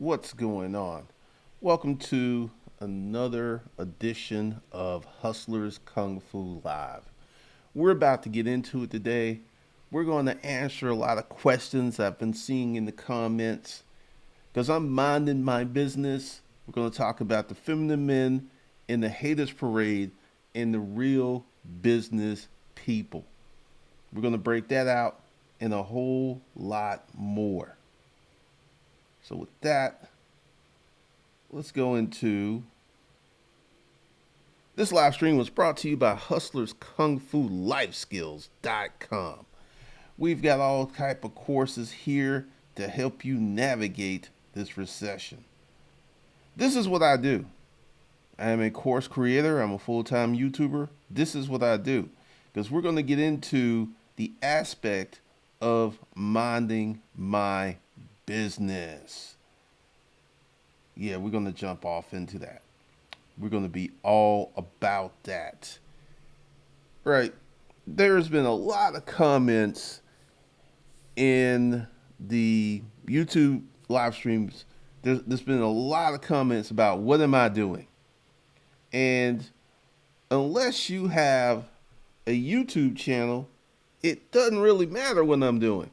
What's going on? Welcome to another edition of Hustlers Kung Fu Live. We're about to get into it today. We're going to answer a lot of questions I've been seeing in the comments because I'm minding my business. We're going to talk about the feminine men in the haters parade and the real business people. We're going to break that out and a whole lot more. So, with that, let's go into this live stream was brought to you by hustlerskungfulifeskills.com. We've got all type of courses here to help you navigate this recession. This is what I do. I am a course creator. I'm a full-time YouTuber. This is what I do because we're going to get into the aspect of minding my business. Yeah, we're going to jump off into that. We're going to be all about that. Right. There's been a lot of comments in the YouTube live streams. There's been a lot of comments about what am I doing? And unless you have a YouTube channel, it doesn't really matter what I'm doing.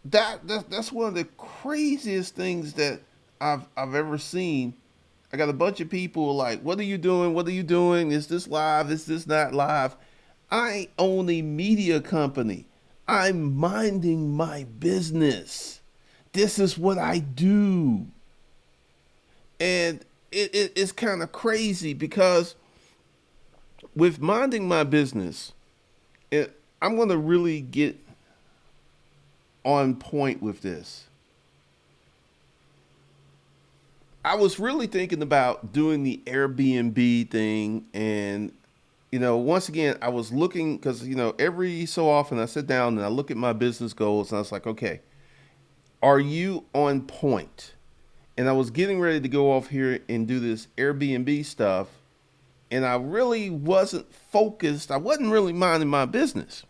That's one of the craziest things that I've ever seen. I got a bunch of people like, "What are you doing? What are you doing? Is this live? Is this not live?" I own a media company. I'm minding my business. This is what I do, and it's kind of crazy because with minding my business, I'm going to really get on point with this. I was really thinking about doing the Airbnb thing. And, once again, I was looking because, every so often I sit down and I look at my business goals and I was like, okay, are you on point? And I was getting ready to go off here and do this Airbnb stuff. And I really wasn't focused. I wasn't really minding my business.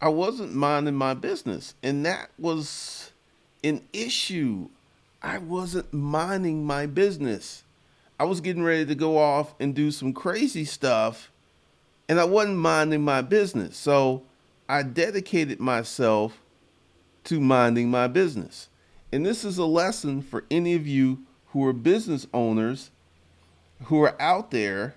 I wasn't minding my business. And that was an issue. I wasn't minding my business. I was getting ready to go off and do some crazy stuff, and I wasn't minding my business. So I dedicated myself to minding my business. And this is a lesson for any of you who are business owners who are out there.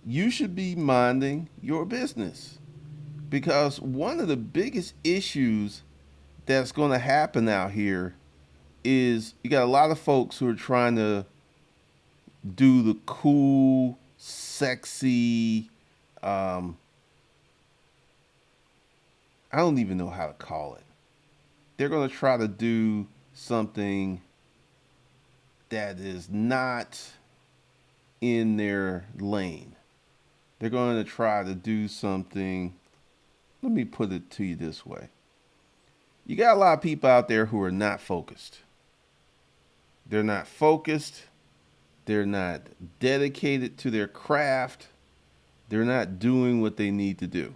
You should be minding your business because one of the biggest issues that's going to happen out here is you got a lot of folks who are trying to do the cool, sexy, I don't even know how to call it. They're going to try to do something that is not in their lane. They're going to try to do something. Let me put it to you this way. You got a lot of people out there who are not focused. They're not focused. They're not dedicated to their craft. They're not doing what they need to do.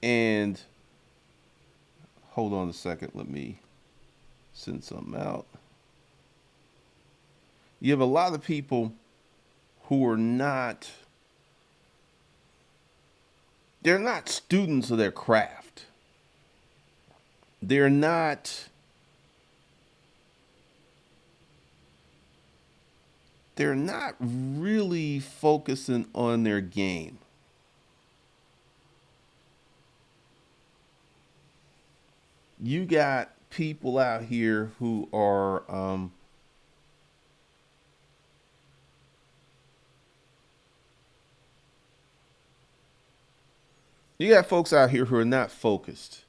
And hold on a second. Let me send something out. You have a lot of people who are not, they're not students of their craft. They're not really focusing on their game. You got people out here who are you got folks out here who are not focused.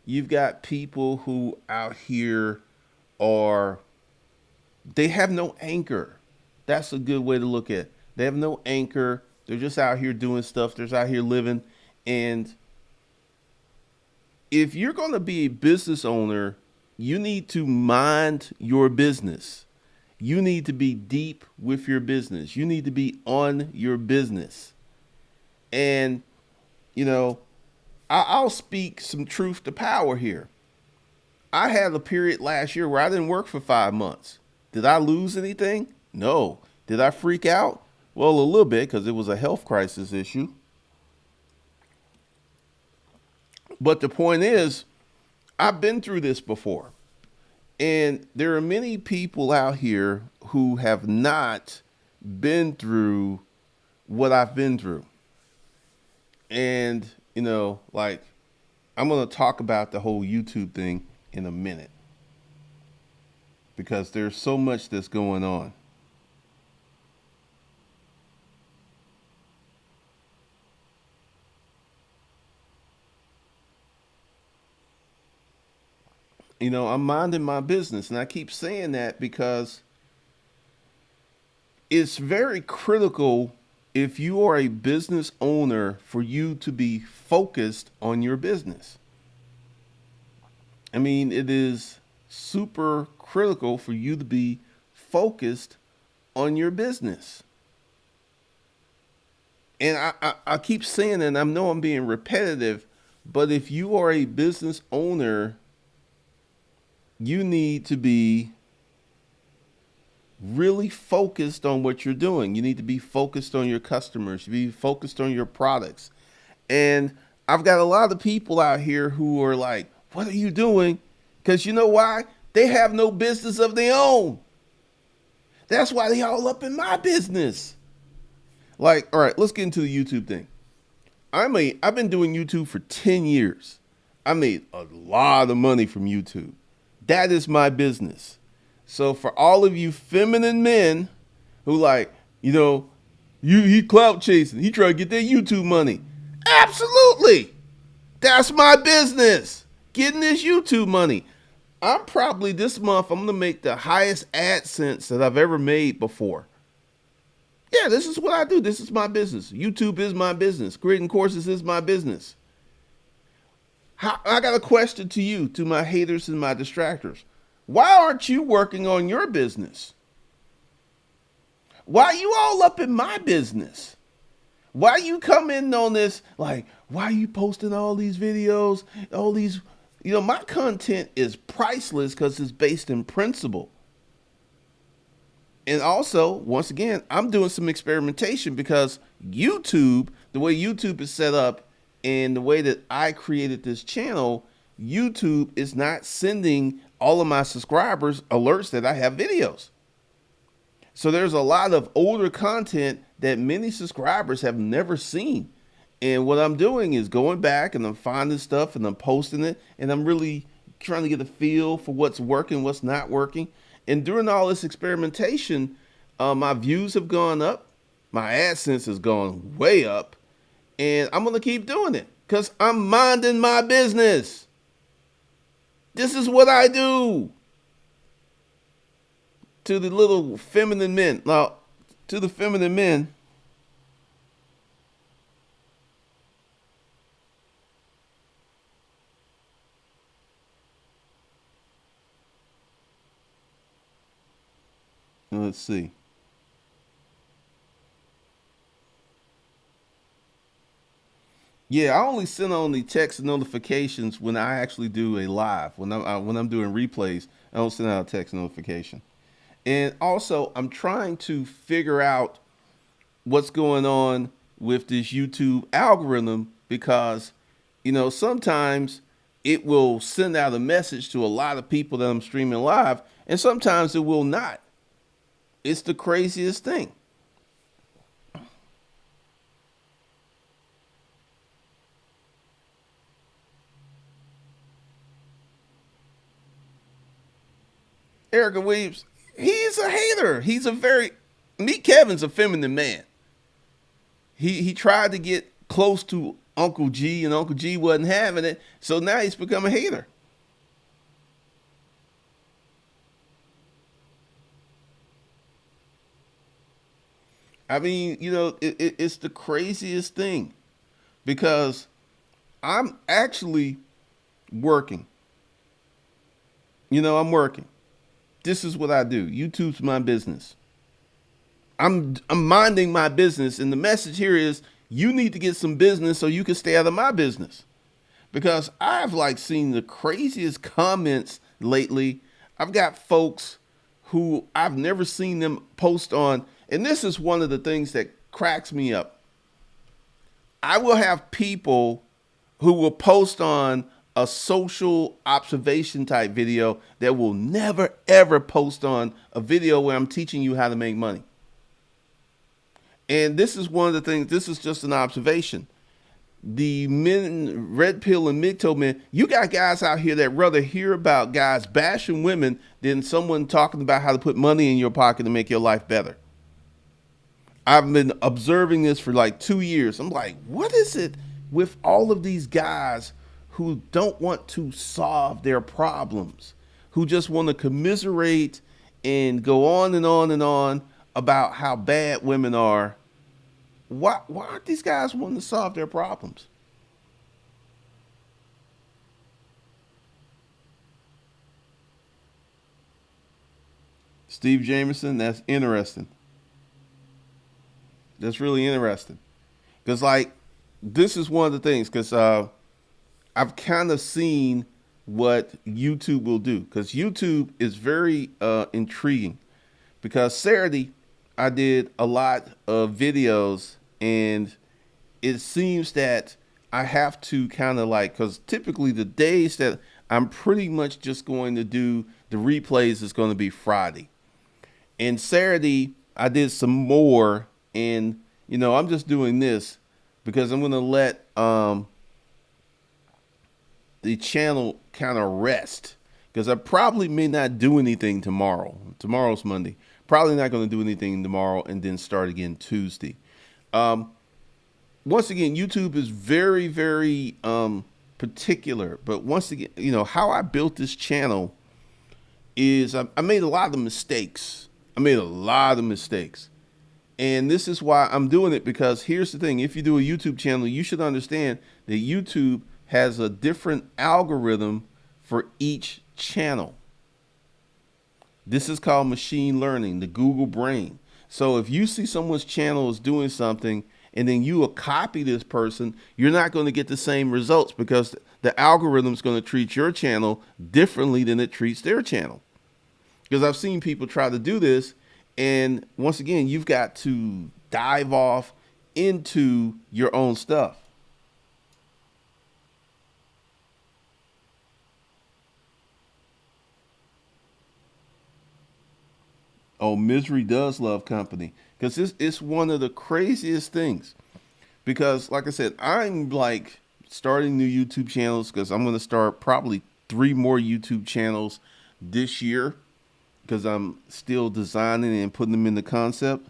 You've got people who out here are, they have no anchor. That's a good way to look at it. They have no anchor. They're just out here doing stuff. They're just out here living. And if you're going to be a business owner, you need to mind your business. You need to be deep with your business. You need to be on your business. And, you know, I'll speak some truth to power here. I had a period last year where I didn't work for 5 months. Did I lose anything? No. Did I freak out? Well, a little bit because it was a health crisis issue. But the point is, I've been through this before. And there are many people out here who have not been through what I've been through. And, like, I'm going to talk about the whole YouTube thing in a minute because there's so much that's going on. I'm minding my business, and I keep saying that because it's very critical if you are a business owner for you to be focused on your business. I mean, it is super critical for you to be focused on your business. And I keep saying, and I know I'm being repetitive, but if you are a business owner, you need to be really focused on what you're doing. You need to be focused on your customers, be focused on your products. And I've got a lot of people out here who are like, what are you doing? Because you know why? They have no business of their own. That's why they all up in my business. Like, all right, let's get into the YouTube thing. I've been doing YouTube for 10 years. I made a lot of money from YouTube. That is my business. So for all of you feminine men who like, he clout chasing, he trying to get that YouTube money. Absolutely. That's my business. Getting this YouTube money. I'm probably this month, I'm going to make the highest AdSense that I've ever made before. Yeah, this is what I do. This is my business. YouTube is my business. Creating courses is my business. I got a question to you, to my haters and my distractors. Why aren't you working on your business? Why are you all up in my business? Why you come in on this, like, why are you posting all these videos, all these, my content is priceless because it's based in principle. And also, once again, I'm doing some experimentation because YouTube, the way YouTube is set up and the way that I created this channel, YouTube is not sending all of my subscribers alerts that I have videos. So there's a lot of older content that many subscribers have never seen. And what I'm doing is going back and I'm finding stuff and I'm posting it. And I'm really trying to get a feel for what's working, what's not working. And during all this experimentation, my views have gone up. My AdSense has gone way up. And I'm going to keep doing it because I'm minding my business. This is what I do. To the little feminine men. Now, to the feminine men, let's see. Yeah, I only send on the text notifications when I actually do a live. When I'm doing replays, I don't send out a text notification. And also, I'm trying to figure out what's going on with this YouTube algorithm because, sometimes it will send out a message to a lot of people that I'm streaming live, and sometimes it will not. It's the craziest thing. Erica Williams, he's a hater. Meet Kevin's a feminine man. He tried to get close to Uncle G and Uncle G wasn't having it. So now he's become a hater. I mean, it's the craziest thing because I'm actually working. I'm working. This is what I do. YouTube's my business. I'm minding my business, and the message here is you need to get some business so you can stay out of my business. because I've like seen the craziest comments lately. I've got folks who I've never seen them post on, and this is one of the things that cracks me up. I will have people who will post on a social observation type video that will never ever post on a video where I'm teaching you how to make money. And this is one of the things, this is just an observation. The men, red pill and mid toe men, you got guys out here that rather hear about guys bashing women than someone talking about how to put money in your pocket to make your life better. I've been observing this for like 2 years. I'm like, what is it with all of these guys who don't want to solve their problems, who just want to commiserate and go on and on and on about how bad women are? Why aren't these guys wanting to solve their problems? Steve Jameson, that's interesting. That's really interesting. Because, like, this is one of the things, because I've kind of seen what YouTube will do. Because YouTube is very intriguing. Because Saturday, I did a lot of videos, and it seems that I have to kind of like, because typically the days that I'm pretty much just going to do the replays is going to be Friday. And Saturday, I did some more, and, you know, I'm just doing this because I'm going to let the channel kind of rest, because I probably may not do anything tomorrow. Tomorrow's Monday. Probably not going to do anything tomorrow and then start again Tuesday. Once again, YouTube is very, very particular. But once again, you know, how I built this channel is I made a lot of mistakes. And this is why I'm doing it, because here's the thing. If you do a YouTube channel, you should understand that YouTube has a different algorithm for each channel. This is called machine learning, the Google brain. So if you see someone's channel is doing something and then you will copy this person, you're not going to get the same results, because the algorithm is going to treat your channel differently than it treats their channel. Because I've seen people try to do this, and once again, you've got to dive off into your own stuff. Oh, misery does love company, because it's one of the craziest things. Because, like I said, I'm like starting new YouTube channels, because I'm going to start probably 3 more YouTube channels this year, because I'm still designing and putting them in the concept.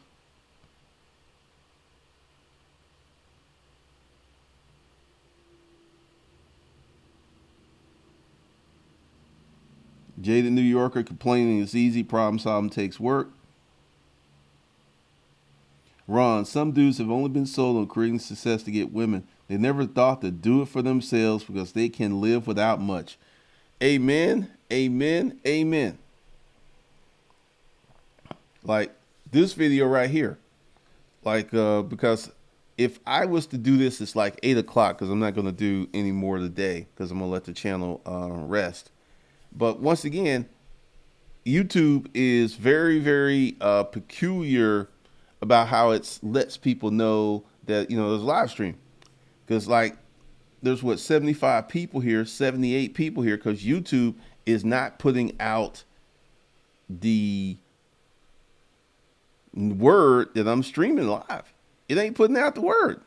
Jaded New Yorker complaining it's easy, problem solving takes work. Ron, some dudes have only been sold on creating success to get women. They never thought to do it for themselves because they can live without much. Amen, amen, amen. Like this video right here. Like, because if I was to do this, it's like 8 o'clock, because I'm not going to do any more today, because I'm going to let the channel rest. But once again, YouTube is very, very peculiar about how it lets people know that, you know, there's a live stream. Because like there's what, 75 people here, 78 people here, because YouTube is not putting out the word that I'm streaming live. It ain't putting out the word.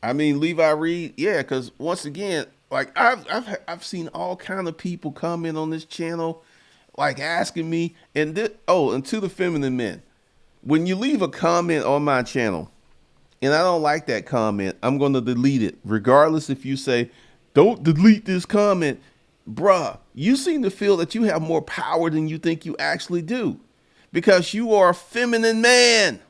I mean, Levi Reed, yeah, because once again, like I've seen all kind of people comment on this channel, like asking me, and and to the feminine men, when you leave a comment on my channel, and I don't like that comment, I'm going to delete it, regardless if you say, don't delete this comment, bruh. You seem to feel that you have more power than you think you actually do, because you are a feminine man.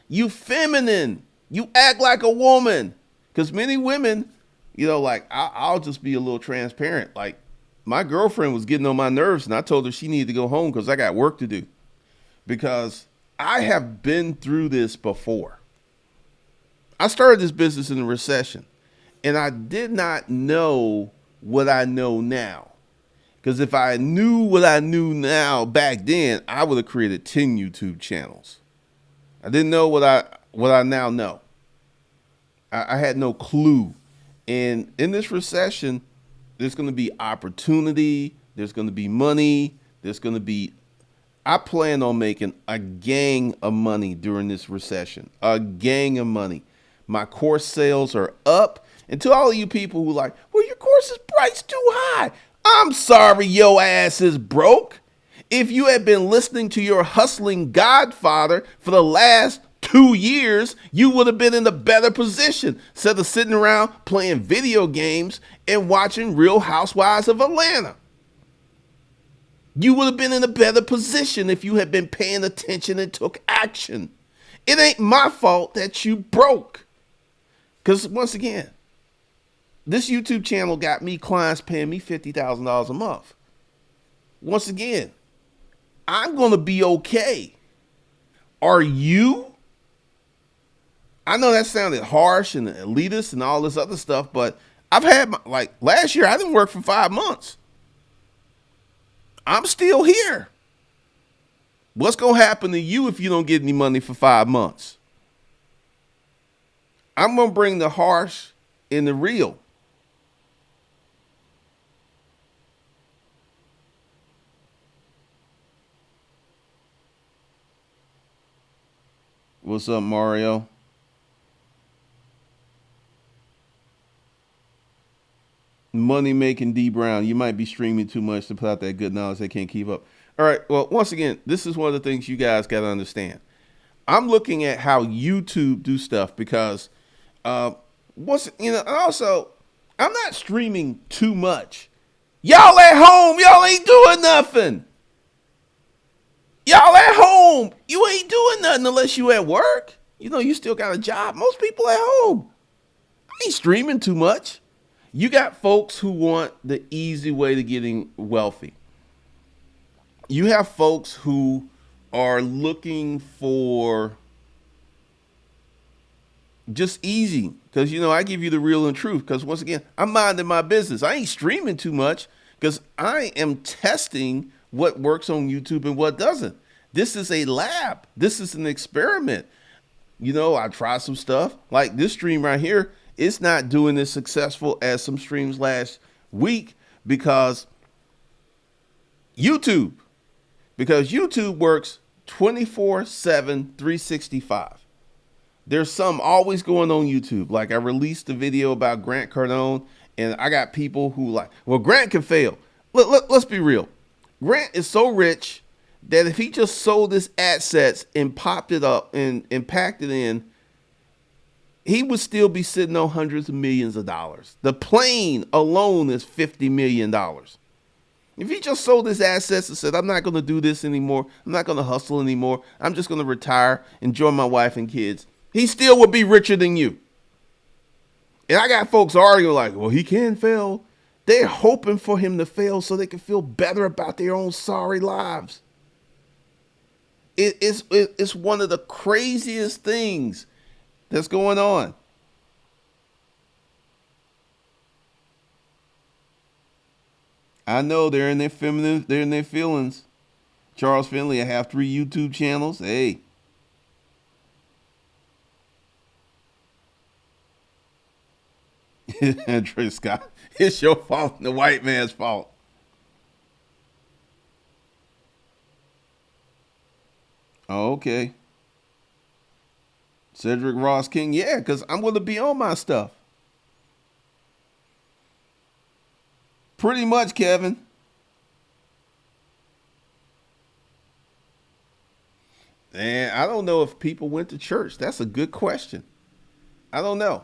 You feminine. You act like a woman. Because many women, you know, like I'll just be a little transparent. Like my girlfriend was getting on my nerves, and I told her she needed to go home because I got work to do. Because I have been through this before. I started this business in a recession, and I did not know what I know now. Because if I knew what I knew now back then, I would have created 10 YouTube channels. I didn't know what I now know. I had no clue. And in this recession, there's going to be opportunity. There's going to be money. There's going to be. I plan on making a gang of money during this recession. A gang of money. My course sales are up. And to all of you people who like, well, your course is priced too high. I'm sorry, your ass is broke. If you had been listening to your hustling godfather for the last 2 years, you would have been in a better position instead of sitting around playing video games and watching Real Housewives of Atlanta. You would have been in a better position if you had been paying attention and took action. It ain't my fault that you broke. Because once again, this YouTube channel got me clients paying me $50,000 a month. Once again, I'm going to be okay. Are you? I know that sounded harsh and elitist and all this other stuff, but I've had, like last year, I didn't work for 5 months. I'm still here. What's going to happen to you if you don't get any money for 5 months? I'm going to bring the harsh and the real. What's up, Mario? Money making D Brown. You might be streaming too much to put out that good knowledge. They can't keep up. All right. Well, once again, this is one of the things you guys got to understand. I'm looking at how YouTube do stuff because, and also, I'm not streaming too much. Y'all at home, y'all ain't doing nothing. Y'all at home, you ain't doing nothing unless you at work. You still got a job. Most people at home. I ain't streaming too much. You got folks who want the easy way to getting wealthy. You have folks who are looking for just easy because, I give you the real and truth because once again, I'm minding my business. I ain't streaming too much because I am testing what works on YouTube and what doesn't. This is a lab. This is an experiment. I try some stuff like this stream right here. It's not doing as successful as some streams last week because YouTube works 24/7, 365. There's some always going on YouTube. Like I released a video about Grant Cardone and I got people who like, well, Grant can fail. Let's be real. Grant is so rich that if he just sold his assets and popped it up and packed it in, he would still be sitting on hundreds of millions of dollars. The plane alone is $50 million. If he just sold his assets and said, I'm not going to do this anymore, I'm not going to hustle anymore, I'm just going to retire, enjoy my wife and kids, he still would be richer than you. And I got folks arguing like, well, he can fail. They're hoping for him to fail so they can feel better about their own sorry lives. It's one of the craziest things that's going on. I know they're in their feelings. Charles Finley, I have 3 YouTube channels. Hey. Trey Scott, it's your fault, the white man's fault. Oh, okay. Cedric Ross King, yeah, because I'm going to be on my stuff. Pretty much, Kevin. And I don't know if people went to church. That's a good question. I don't know.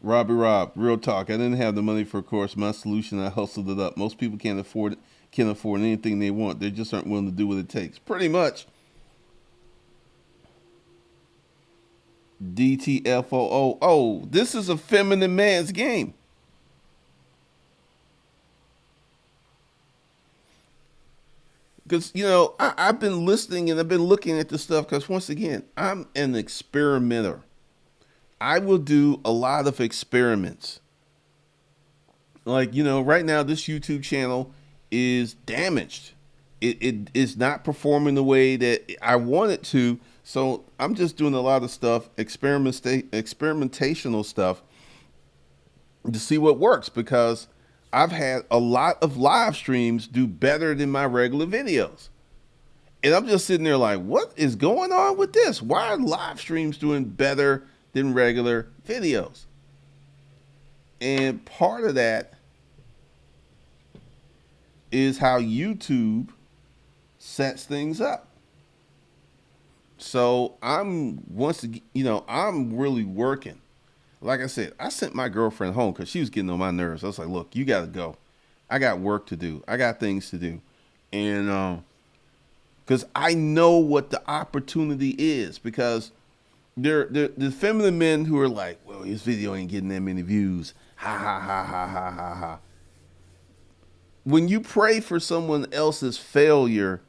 Robbie Rob, real talk. I didn't have the money for a course. My solution, I hustled it up. Most people can't afford can afford anything they want. They just aren't willing to do what it takes. Pretty much. DTFOO. Oh, this is a feminine man's game. Because, I've been listening and I've been looking at this stuff because, once again, I'm an experimenter. I will do a lot of experiments. Like, right now, this YouTube channel is damaged. It is not performing the way that I want it to. So I'm just doing a lot of stuff, experimentational stuff to see what works, because I've had a lot of live streams do better than my regular videos. And I'm just sitting there like, what is going on with this? Why are live streams doing better than regular videos? And part of that is how YouTube sets things up. So I'm really working. Like I said, I sent my girlfriend home because she was getting on my nerves. I was like, look, you got to go. I got work to do. I got things to do. And because I know what the opportunity is, because they're the feminine men who are like, well, his video ain't getting that many views. Ha ha ha ha ha ha ha. When you pray for someone else's failure,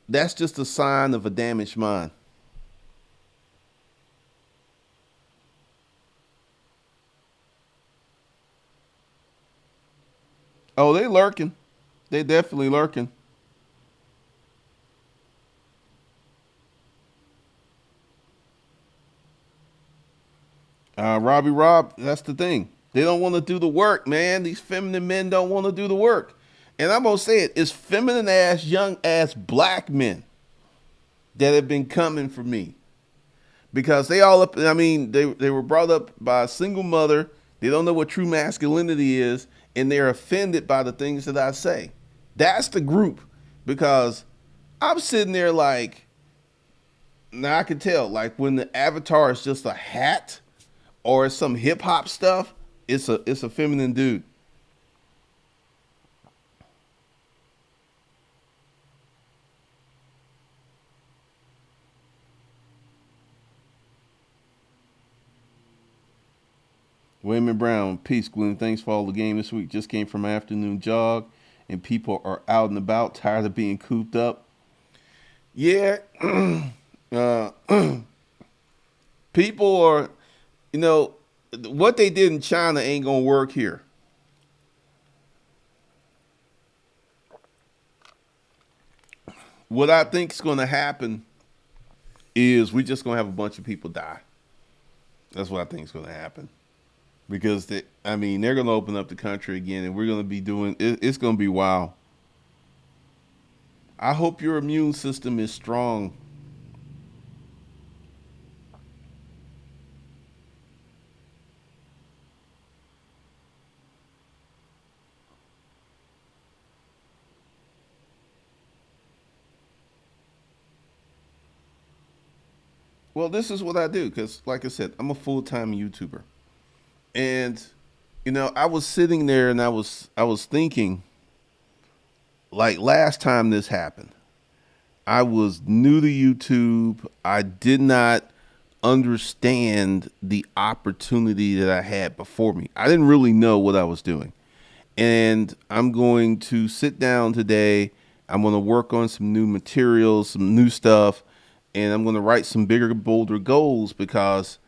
that's just a sign of a damaged mind. Oh, they lurking. They definitely lurking. Robbie Rob, that's the thing. They don't want to do the work, man. These feminine men don't want to do the work. And I'm going to say it, it's feminine ass, young ass black men that have been coming for me. Because they were brought up by a single mother. They don't know what true masculinity is, and they're offended by the things that I say. That's the group. Because I'm sitting there like, now I can tell, like when the avatar is just a hat or some hip hop stuff, it's a feminine dude. William Brown, peace, Glenn. Thanks for all the game this week. Just came from my afternoon jog, and people are out and about, tired of being cooped up. Yeah, uh, people are, you know, what they did in China ain't gonna work here. What I think is gonna happen is we just gonna have a bunch of people die. That's what I think is gonna happen. Because they're gonna open up the country again, and we're gonna be doing it, it's gonna be wild. I hope your immune system is strong. Well, this is what I do because, like I said, I'm a full time YouTuber, and I was sitting there and I was thinking, like last time this happened, I was new to YouTube. I did not understand the opportunity that I had before me. I didn't really know what I was doing. And I'm going to sit down today. I'm going to work on some new materials, some new stuff, and I'm going to write some bigger, bolder goals because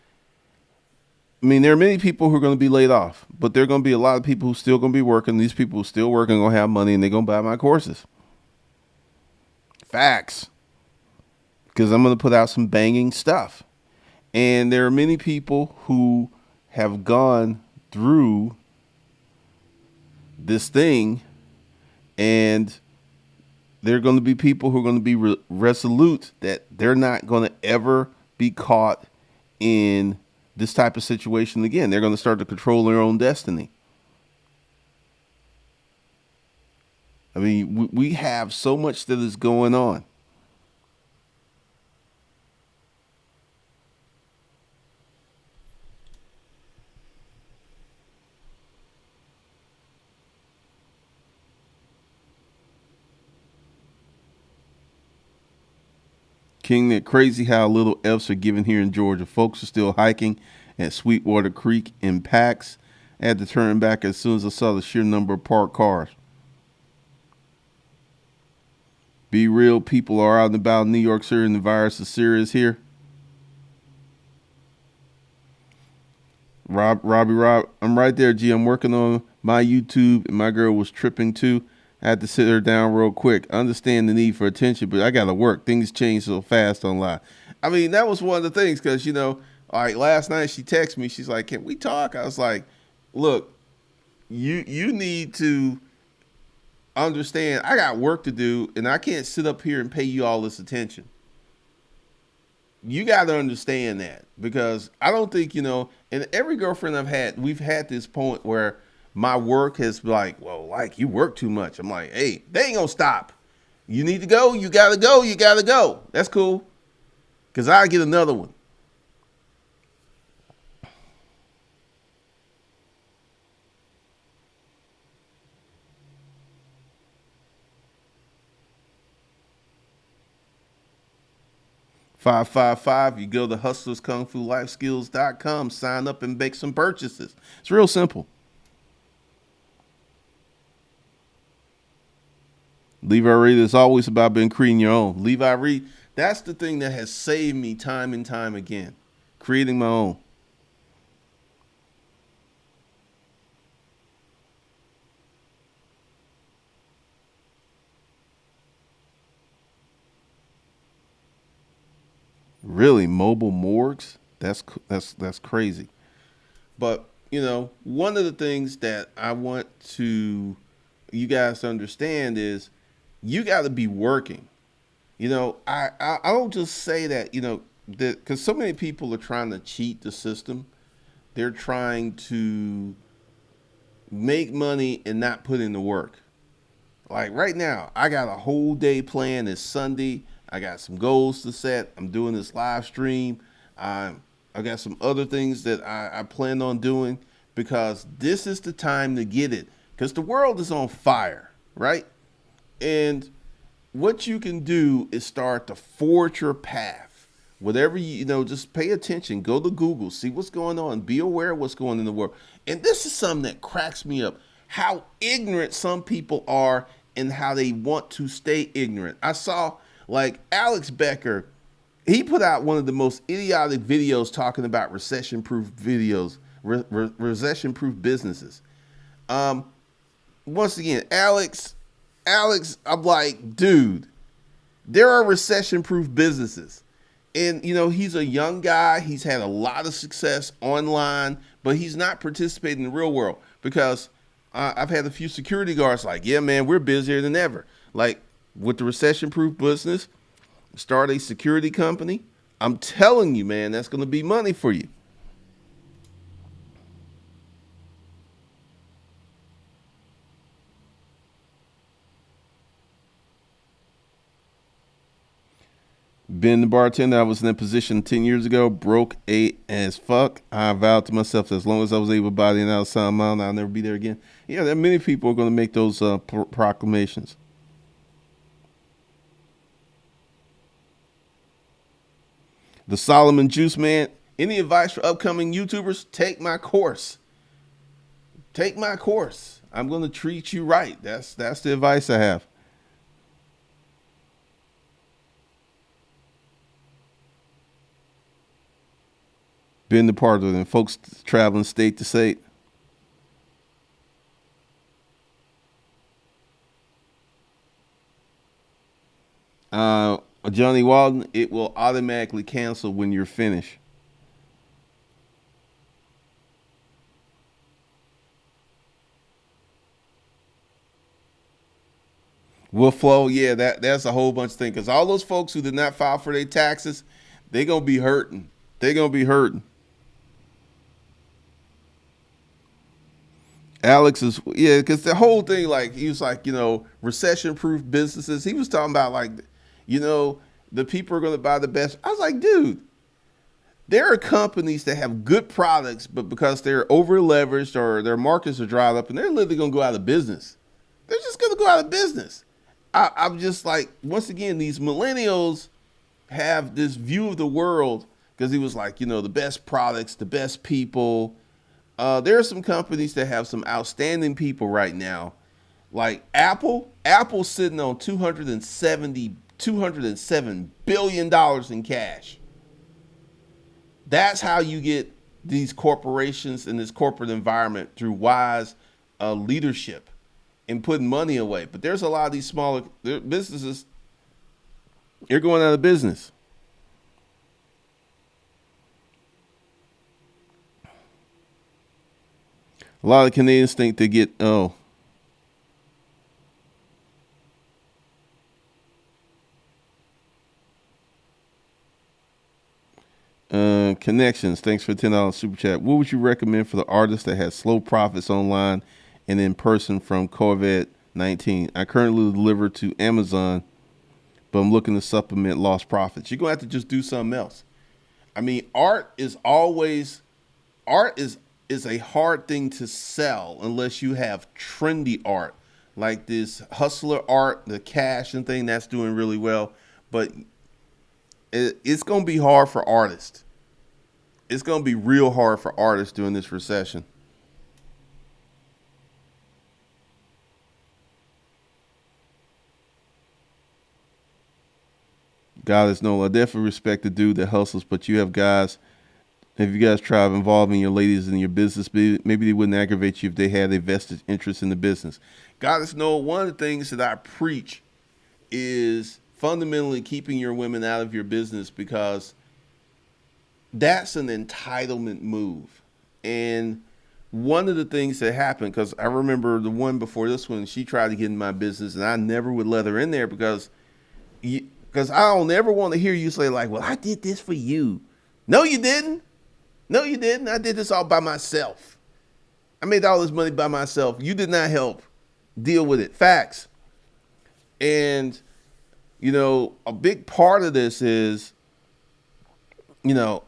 there are many people who are going to be laid off, but there are going to be a lot of people who still going to be working. These people who still working are going to have money and they're going to buy my courses. Facts. Because I'm going to put out some banging stuff. And there are many people who have gone through this thing, and there are going to be people who are going to be resolute that they're not going to ever be caught in this type of situation again. They're going to start to control their own destiny. We have so much that is going on. King, that crazy how little F's are given here in Georgia. Folks are still hiking at Sweetwater Creek in packs. I had to turn back as soon as I saw the sheer number of parked cars. Be real, people are out and about in New York City and the virus is serious here. Robbie, I'm right there, G. I'm working on my YouTube, and my girl was tripping too. I had to sit her down real quick. I understand the need for attention, but I got to work. Things change so fast online. I mean, that was one of the things because, like last night she texted me. She's like, can we talk? I was like, look, you need to understand I got work to do, and I can't sit up here and pay you all this attention. You got to understand that because I don't think, and every girlfriend I've had, we've had this point where my work has like, well, like you work too much. I'm like, hey, they ain't gonna stop. You need to go. You got to go. You got to go. That's cool. Because I'll get another one. $555. You go to hustlerskungfulifeskills.com, sign up and make some purchases. It's real simple. Levi Reed is always about being creating your own. Levi Reed, that's the thing that has saved me time and time again. Creating my own. Really, mobile morgues? That's crazy. But one of the things that I want to you guys to understand is you got to be working. I don't just say that because so many people are trying to cheat the system. They're trying to make money and not put in the work. Like right now, I got a whole day planned. It's Sunday. I got some goals to set. I'm doing this live stream. I got some other things that I plan on doing because this is the time to get it. Because the world is on fire, right? And what you can do is start to forge your path. Whatever just pay attention. Go to Google, see what's going on. Be aware of what's going on in the world. And this is something that cracks me up. How ignorant some people are and how they want to stay ignorant. I saw like Alex Becker, he put out one of the most idiotic videos talking about recession-proof videos, recession-proof businesses. Once again, Alex, I'm like, dude, there are recession-proof businesses. And, he's a young guy. He's had a lot of success online, but he's not participating in the real world because I've had a few security guards like, yeah, man, we're busier than ever. Like with the recession-proof business, start a security company. I'm telling you, man, that's going to be money for you. Been the bartender. I was in that position 10 years ago, broke as fuck. I vowed to myself that as long as I was able to buy the outside amount, I'll never be there again. Yeah, there are many people who are going to make those proclamations. The Solomon Juice Man. Any advice for upcoming YouTubers? Take my course. Take my course. I'm going to treat you right. That's the advice I have. Been the part of them. Folks traveling state to state. Johnny Walden, it will automatically cancel when you're finished. Will flow, yeah, that's a whole bunch of things. Because all those folks who did not file for their taxes, they're going to be hurting. They're going to be hurting. Alex is, yeah, because the whole thing, like, he was like, recession proof businesses. He was talking about, like, the people are going to buy the best. I was like, dude, there are companies that have good products, but because they're over leveraged or their markets are dried up and they're literally going to go out of business. They're just going to go out of business. I'm just like, once again, these millennials, have this view of the world because he was like, the best products, the best people. There are some companies that have some outstanding people right now, like Apple. Apple's sitting on 207 billion dollars in cash. That's how you get these corporations in this corporate environment through wise leadership and putting money away. But there's a lot of these smaller businesses, they're going out of business. A lot of Canadians think they get, connections. Thanks for $10 super chat. What would you recommend for the artists that had slow profits online and in person from COVID-19? I currently deliver to Amazon, but I'm looking to supplement lost profits. You're gonna have to just do something else. I mean, art is a hard thing to sell unless you have trendy art like this hustler art, the cash and thing that's doing really well. But it's gonna be hard for artists. It's gonna be real hard for artists during this recession. God is no, I definitely respect the dude that hustles, but you have guys. If you guys try involving your ladies in your business, maybe they wouldn't aggravate you if they had a vested interest in the business. God is no, one of the things that I preach is fundamentally keeping your women out of your business because that's an entitlement move. And one of the things that happened, because I remember the one before this one, she tried to get in my business, and I never would let her in there because I don't ever want to hear you say like, "Well, I did this for you." No, you didn't. No, you didn't. I did this all by myself. I made all this money by myself. You did not help deal with it. Facts. And a big part of this is, you know,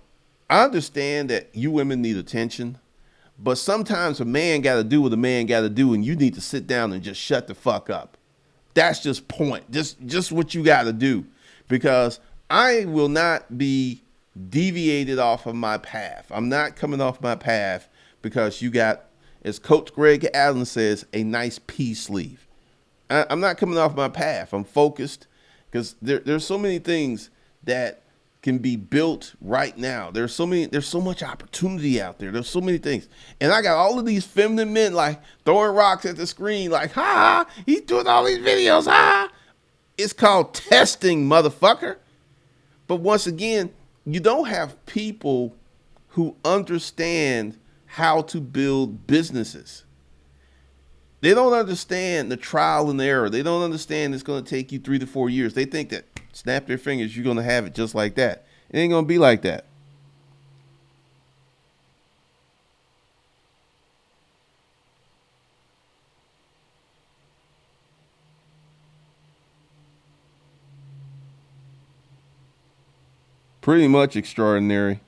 I understand that you women need attention, but sometimes a man got to do what a man got to do, and you need to sit down and just shut the fuck up. That's just point. Just what you got to do, because I will not be deviated off of my path. I'm not coming off my path because you got, as Coach Greg Allen says, a nice pea sleeve. I'm not coming off my path. I'm focused because there's so many things that can be built right now. There's so much opportunity out there. There's so many things. And I got all of these feminine men like throwing rocks at the screen like, ha, he's doing all these videos, ha. It's called testing, motherfucker. But once again, you don't have people who understand how to build businesses. They don't understand the trial and error. They don't understand it's going to take you 3 to 4 years. They think that snap their fingers, you're going to have it just like that. It ain't going to be like that. Pretty much extraordinary.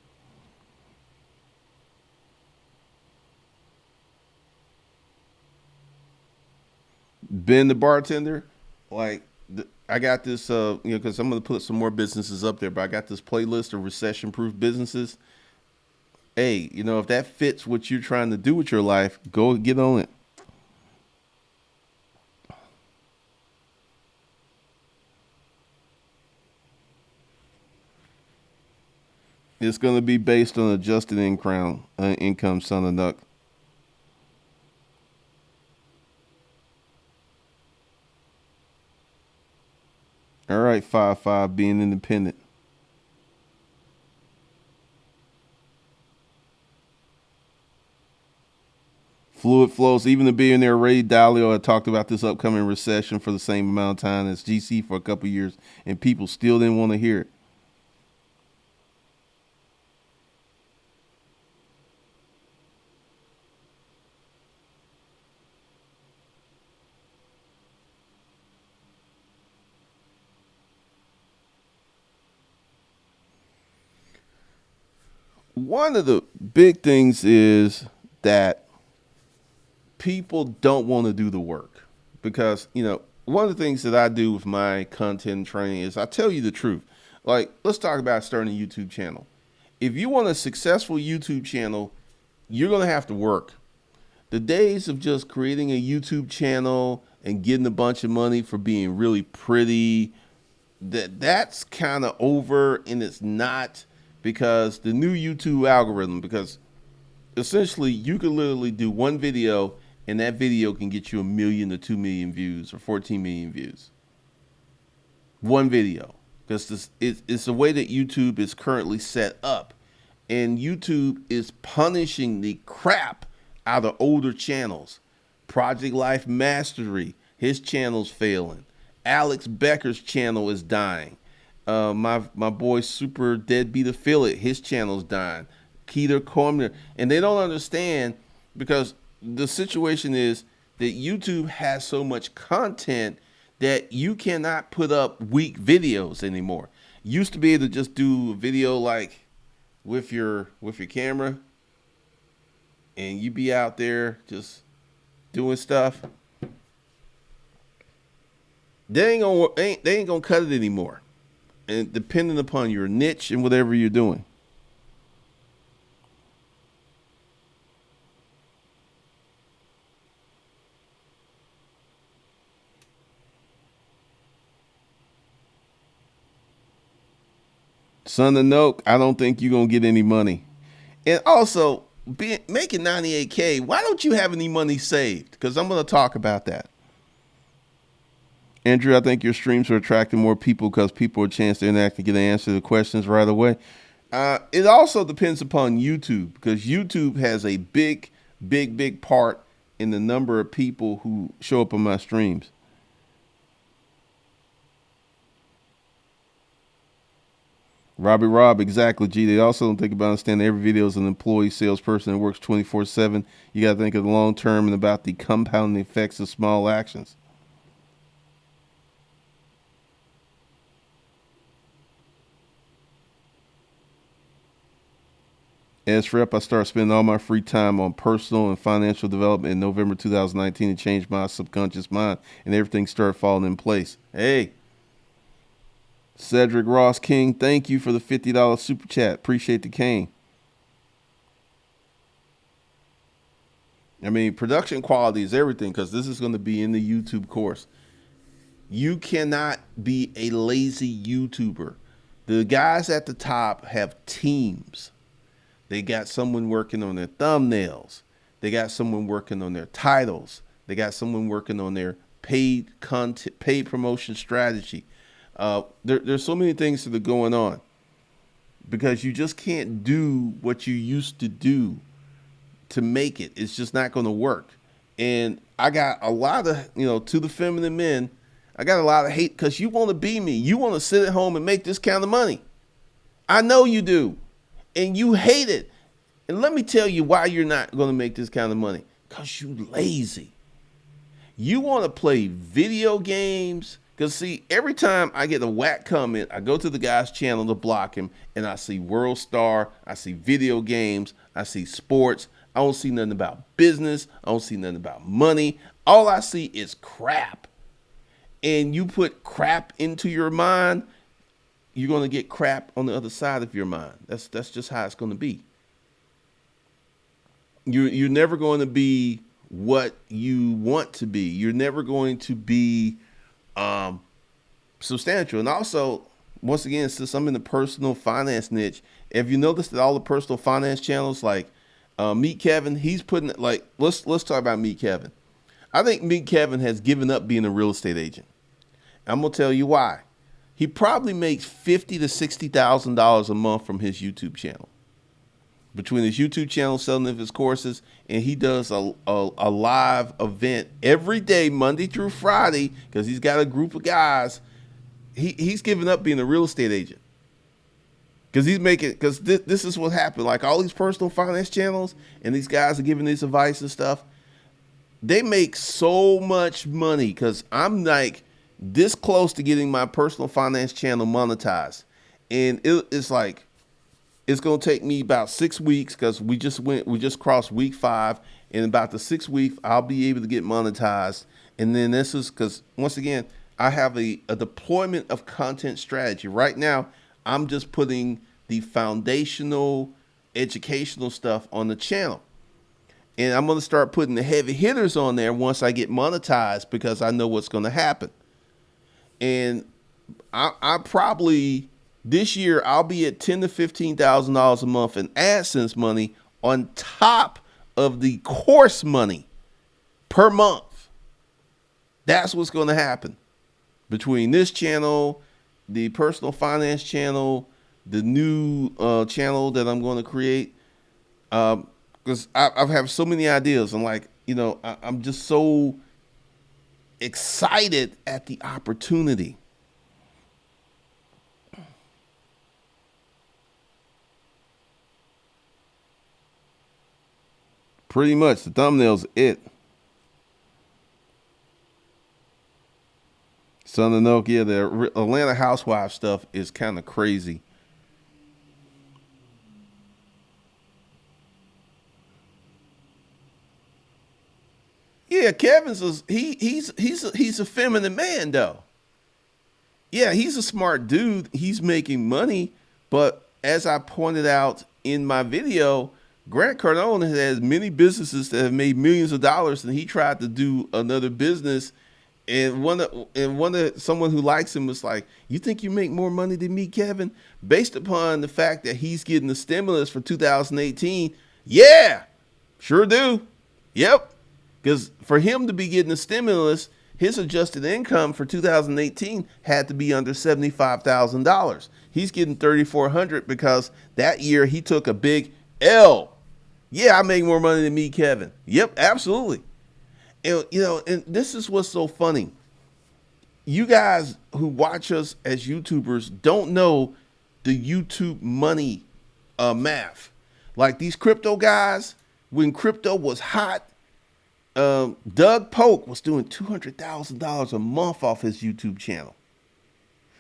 Ben the bartender, like I got this, because I'm gonna put some more businesses up there, but I got this playlist of recession-proof businesses. Hey, if that fits what you're trying to do with your life, go get on it. It's gonna be based on adjusted income, son of duck. All right, 5-5 being independent. Fluid flows. Even the billionaire Ray Dalio had talked about this upcoming recession for the same amount of time as GC for a couple of years, and people still didn't want to hear it. One of the big things is that people don't want to do the work because, one of the things that I do with my content training is I tell you the truth. Like, let's talk about starting a YouTube channel. If you want a successful YouTube channel, you're going to have to work. The days of just creating a YouTube channel and getting a bunch of money for being really pretty, that's kind of over, and it's not, because the new YouTube algorithm, because essentially you could literally do one video and that video can get you 1 million to 2 million views or 14 million views. One video. Because it's the way that YouTube is currently set up. And YouTube is punishing the crap out of older channels. Project Life Mastery, his channel's failing. Alex Becker's channel is dying. My boy Super Deadbeat Affiliate, his channel's dying. Keter Cormier, and they don't understand, because the situation is that YouTube has so much content that you cannot put up weak videos anymore. You used to be able to just do a video like with your camera, and you be out there just doing stuff. They ain't gonna cut it anymore, and depending upon your niche and whatever you're doing. Son of Noke, I don't think you're gonna get any money. And also, making 98K, why don't you have any money saved? Because I'm gonna talk about that. Andrew, I think your streams are attracting more people because people are a chance to interact and get an answer to the questions right away. It also depends upon YouTube, because YouTube has a big part in the number of people who show up on my streams. Robbie Rob, exactly, G. They also don't think about understanding every video is an employee salesperson that works 24/7. You got to think of the long term and about the compounding effects of small actions. As rep, I started spending all my free time on personal and financial development in November 2019 and changed my subconscious mind, and everything started falling in place. Hey, Cedric Ross King, thank you for the $50 super chat. Appreciate the cane. I mean, production quality is everything, because this is going to be in the YouTube course. You cannot be a lazy YouTuber. The guys at the top have teams. They got someone working on their thumbnails. They got someone working on their titles. They got someone working on their paid content, paid promotion strategy. There's so many things that are going on, because you just can't do what you used to do to make it. It's just not going to work. And I got a lot of, to the feminine men, I got a lot of hate, because you want to be me. You want to sit at home and make this kind of money. I know you do. And you hate it. And let me tell you why you're not going to make this kind of money. Because you lazy. You want to play video games. Because, see, every time I get a whack comment, I go to the guy's channel to block him, and I see World Star, I see video games, I see sports. I don't see nothing about business. I don't see nothing about money. All I see is crap. And you put crap into your mind, you're going to get crap on the other side of your mind. That's just how it's going to be. You're never going to be what you want to be. You're never going to be substantial. And also, once again, since I'm in the personal finance niche, have you noticed that all the personal finance channels, like Meet Kevin, he's putting it, like, let's talk about Meet Kevin. I think Meet Kevin has given up being a real estate agent. I'm gonna tell you why. He probably makes $50,000 to $60,000 a month from his YouTube channel. Between his YouTube channel, selling of his courses, and he does a live event every day, Monday through Friday, because he's got a group of guys. He's giving up being a real estate agent. Because this is what happened. Like, all these personal finance channels and these guys are giving this advice and stuff. They make so much money, because I'm like this close to getting my personal finance channel monetized. And it's like, it's going to take me about 6 weeks, because we just crossed week 5. In about the 6th week, I'll be able to get monetized. And then this is because, once again, I have a deployment of content strategy. Right now, I'm just putting the foundational educational stuff on the channel. And I'm going to start putting the heavy hitters on there once I get monetized because I know what's going to happen. And I probably this year I'll be at $10,000 to $15,000 a month in AdSense money on top of the course money per month. That's what's going to happen between this channel, the personal finance channel, the new channel that I'm going to create. Because I have so many ideas. I'm like, I'm just so excited at the opportunity. Pretty much, the thumbnail's it. Son of Nokia, the Atlanta Housewife stuff is kind of crazy. Yeah, he's a feminine man though. Yeah, he's a smart dude. He's making money, but as I pointed out in my video, Grant Cardone has many businesses that have made millions of dollars, and he tried to do another business. And someone who likes him was like, "You think you make more money than me, Kevin?" Based upon the fact that he's getting the stimulus for 2018, yeah, sure do. Yep. Because for him to be getting a stimulus, his adjusted income for 2018 had to be under $75,000. He's getting 3,400 because that year he took a big L. Yeah, I make more money than me, Kevin. Yep, absolutely. And and this is what's so funny. You guys who watch us as YouTubers don't know the YouTube money math. Like these crypto guys, when crypto was hot, Doug Polk was doing $200,000 a month off his YouTube channel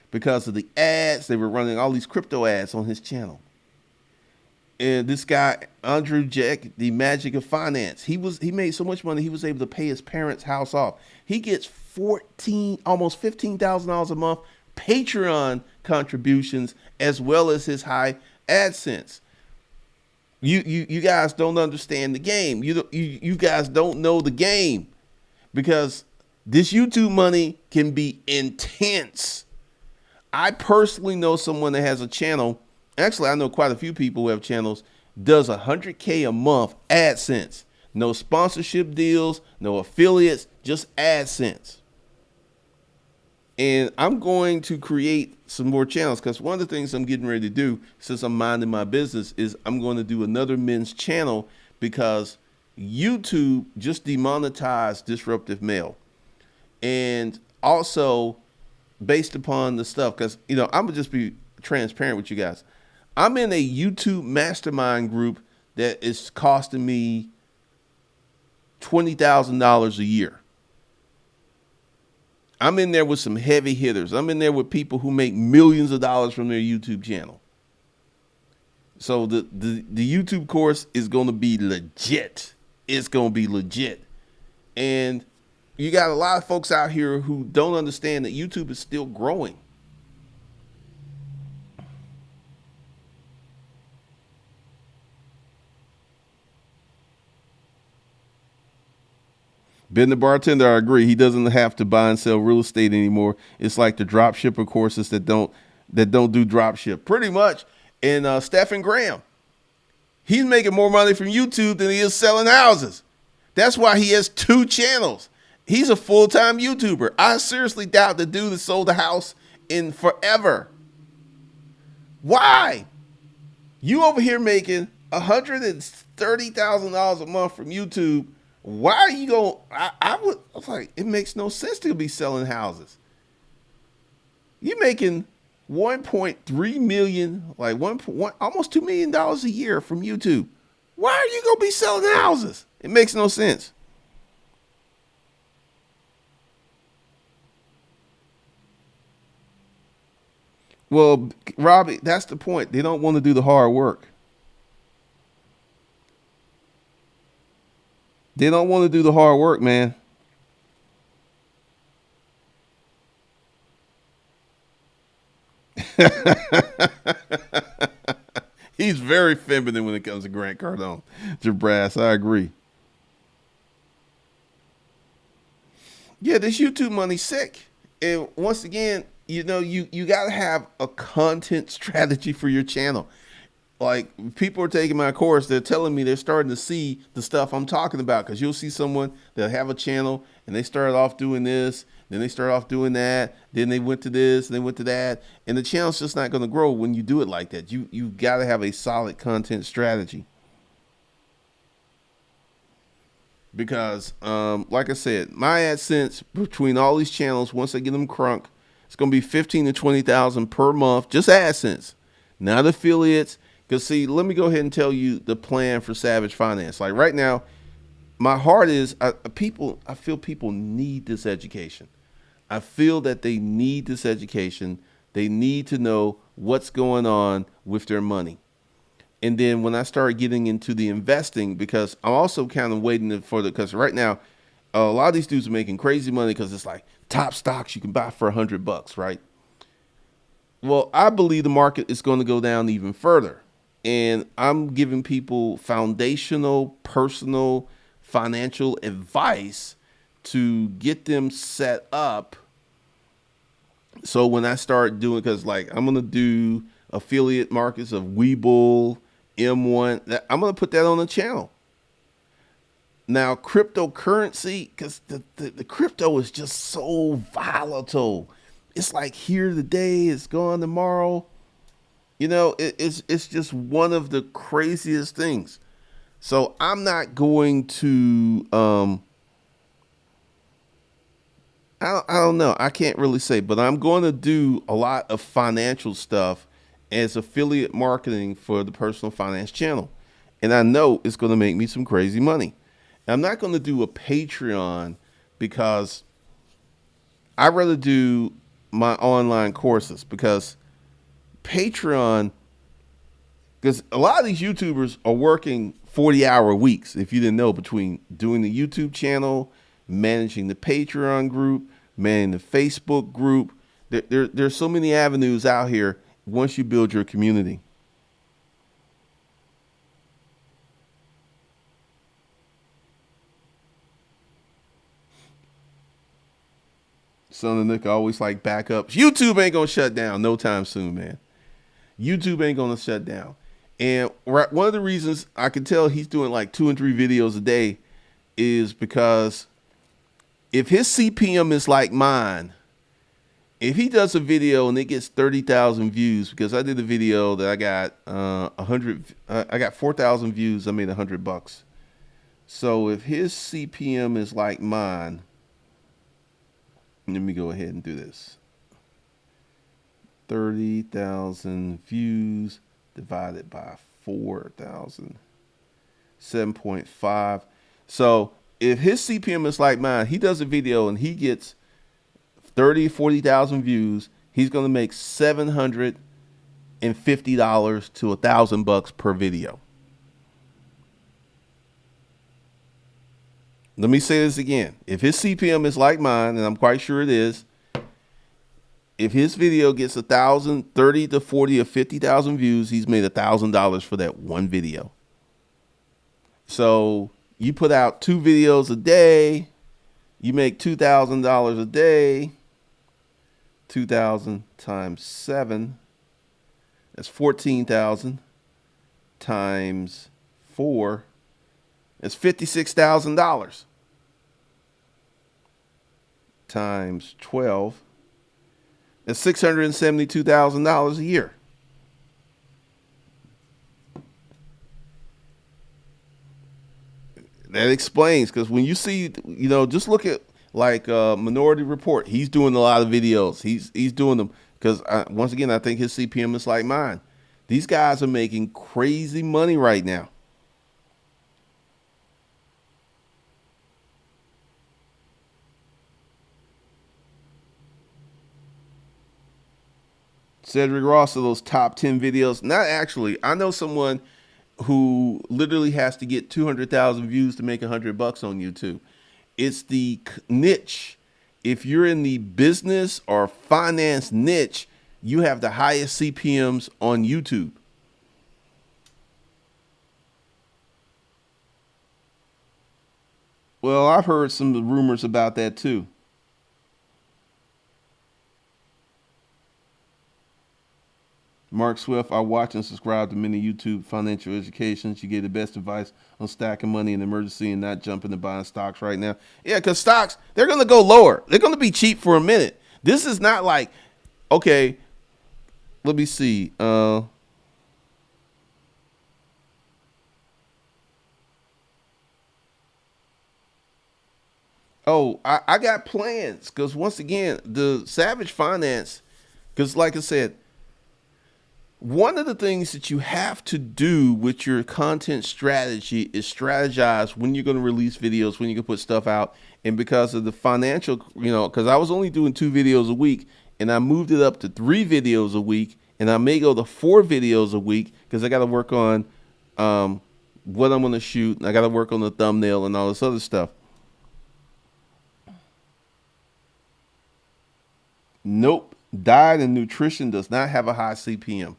because of the ads. They were running all these crypto ads on his channel. And this guy, Andrew Jack, the magic of finance, he made so much money he was able to pay his parents' house off. He gets almost $15,000 a month Patreon contributions as well as his high AdSense. You guys don't understand the game. You guys don't know the game because this YouTube money can be intense. I personally know someone that has a channel. Actually, I know quite a few people who have channels. Does $100K a month AdSense. No sponsorship deals, no affiliates, just AdSense. And I'm going to create some more channels because one of the things I'm getting ready to do since I'm minding my business is I'm going to do another men's channel because YouTube just demonetized Disruptive Mail. And also based upon the stuff, because, I'm going to just be transparent with you guys. I'm in a YouTube mastermind group that is costing me $20,000 a year. I'm in there with some heavy hitters. I'm in there with people who make millions of dollars from their YouTube channel. So the YouTube course is going to be legit. It's going to be legit. And you got a lot of folks out here who don't understand that YouTube is still growing. Ben the bartender, I agree. He doesn't have to buy and sell real estate anymore. It's like the drop shipper courses that don't do drop ship. Pretty much. And Stephen Graham, he's making more money from YouTube than he is selling houses. That's why he has 2 channels. He's a full-time YouTuber. I seriously doubt the dude has sold a house in forever. Why? You over here making $130,000 a month from YouTube. Why are you going? I was like, it makes no sense to be selling houses. You're making 1.3 million, like almost $2 million a year from YouTube. Why are you gonna be selling houses? It makes no sense. Well, Robbie, that's the point. They don't want to do the hard work. They don't want to do the hard work, man. He's very feminine when it comes to Grant Cardone. Jabras, I agree. Yeah, this YouTube money's sick. And once again, you got to have a content strategy for your channel. Like people are taking my course, they're telling me they're starting to see the stuff I'm talking about because you'll see someone that have a channel and they started off doing this, then they start off doing that, then they went to this, and they went to that, and the channel's just not going to grow when you do it like that. You got to have a solid content strategy because, like I said, my AdSense between all these channels, once I get them crunk, it's going to be 15 to 20,000 per month, just AdSense, not affiliates. Because see, let me go ahead and tell you the plan for Savage Finance. Like right now, my heart is people. I feel people need this education. I feel that they need this education. They need to know what's going on with their money. And then when I start getting into the investing, because I'm also kind of waiting for because right now, a lot of these dudes are making crazy money because it's like top stocks you can buy for $100, right? Well, I believe the market is going to go down even further. And I'm giving people foundational, personal, financial advice to get them set up. So when I start doing, because like I'm going to do affiliate markets of Webull, M1, I'm going to put that on the channel. Now, cryptocurrency, because the crypto is just so volatile. It's like here today, it's gone tomorrow. It's just one of the craziest things. So I'm not going to I don't know. I can't really say, but I'm going to do a lot of financial stuff as affiliate marketing for the personal finance channel. And I know it's going to make me some crazy money. And I'm not going to do a Patreon because I'd rather do my online courses because Patreon, because a lot of these YouTubers are working 40-hour weeks, if you didn't know, between doing the YouTube channel, managing the Patreon group, managing the Facebook group. There's so many avenues out here once you build your community. Son of Nick always like backups. YouTube ain't going to shut down no time soon, man. YouTube ain't going to shut down. And one of the reasons I can tell he's doing like 2 and 3 videos a day is because if his CPM is like mine, if he does a video and it gets 30,000 views, because I did a video that I got 100, I got 4,000 views, I made $100. So if his CPM is like mine, let me go ahead and do this. 30,000 views divided by 4,000, 7.5. So if his CPM is like mine, he does a video and he gets 40,000 views, he's going to make $750 to $1,000 per video. Let me say this again. If his CPM is like mine, and I'm quite sure it is, if his video gets 30 to 40 or 50,000 views, he's made $1,000 for that one video. So you put out 2 videos a day, you make $2,000 a day. 2,000 times 7, that's 14,000 times 4, that's $56,000 times 12, that's $672,000 a year. That explains, because when you see, just look at like Minority Report. He's doing a lot of videos. He's doing them because once again, I think his CPM is like mine. These guys are making crazy money right now. Cedric Ross of those top 10 videos. Not actually. I know someone who literally has to get 200,000 views to make $100 on YouTube. It's the niche. If you're in the business or finance niche, you have the highest CPMs on YouTube. Well, I've heard some rumors about that too. Mark Swift, I watch and subscribe to many YouTube financial educations. You get the best advice on stacking money in emergency and not jumping and buying stocks right now. Yeah, because stocks, they're going to go lower. They're going to be cheap for a minute. This is not like, okay, let me see. I got plans because once again, the Savage Finance, because like I said, one of the things that you have to do with your content strategy is strategize when you're going to release videos, when you can put stuff out. And because of the financial, because I was only doing 2 videos a week and I moved it up to 3 videos a week and I may go to 4 videos a week because I got to work on what I'm going to shoot. And I got to work on the thumbnail and all this other stuff. Nope. Diet and nutrition does not have a high CPM.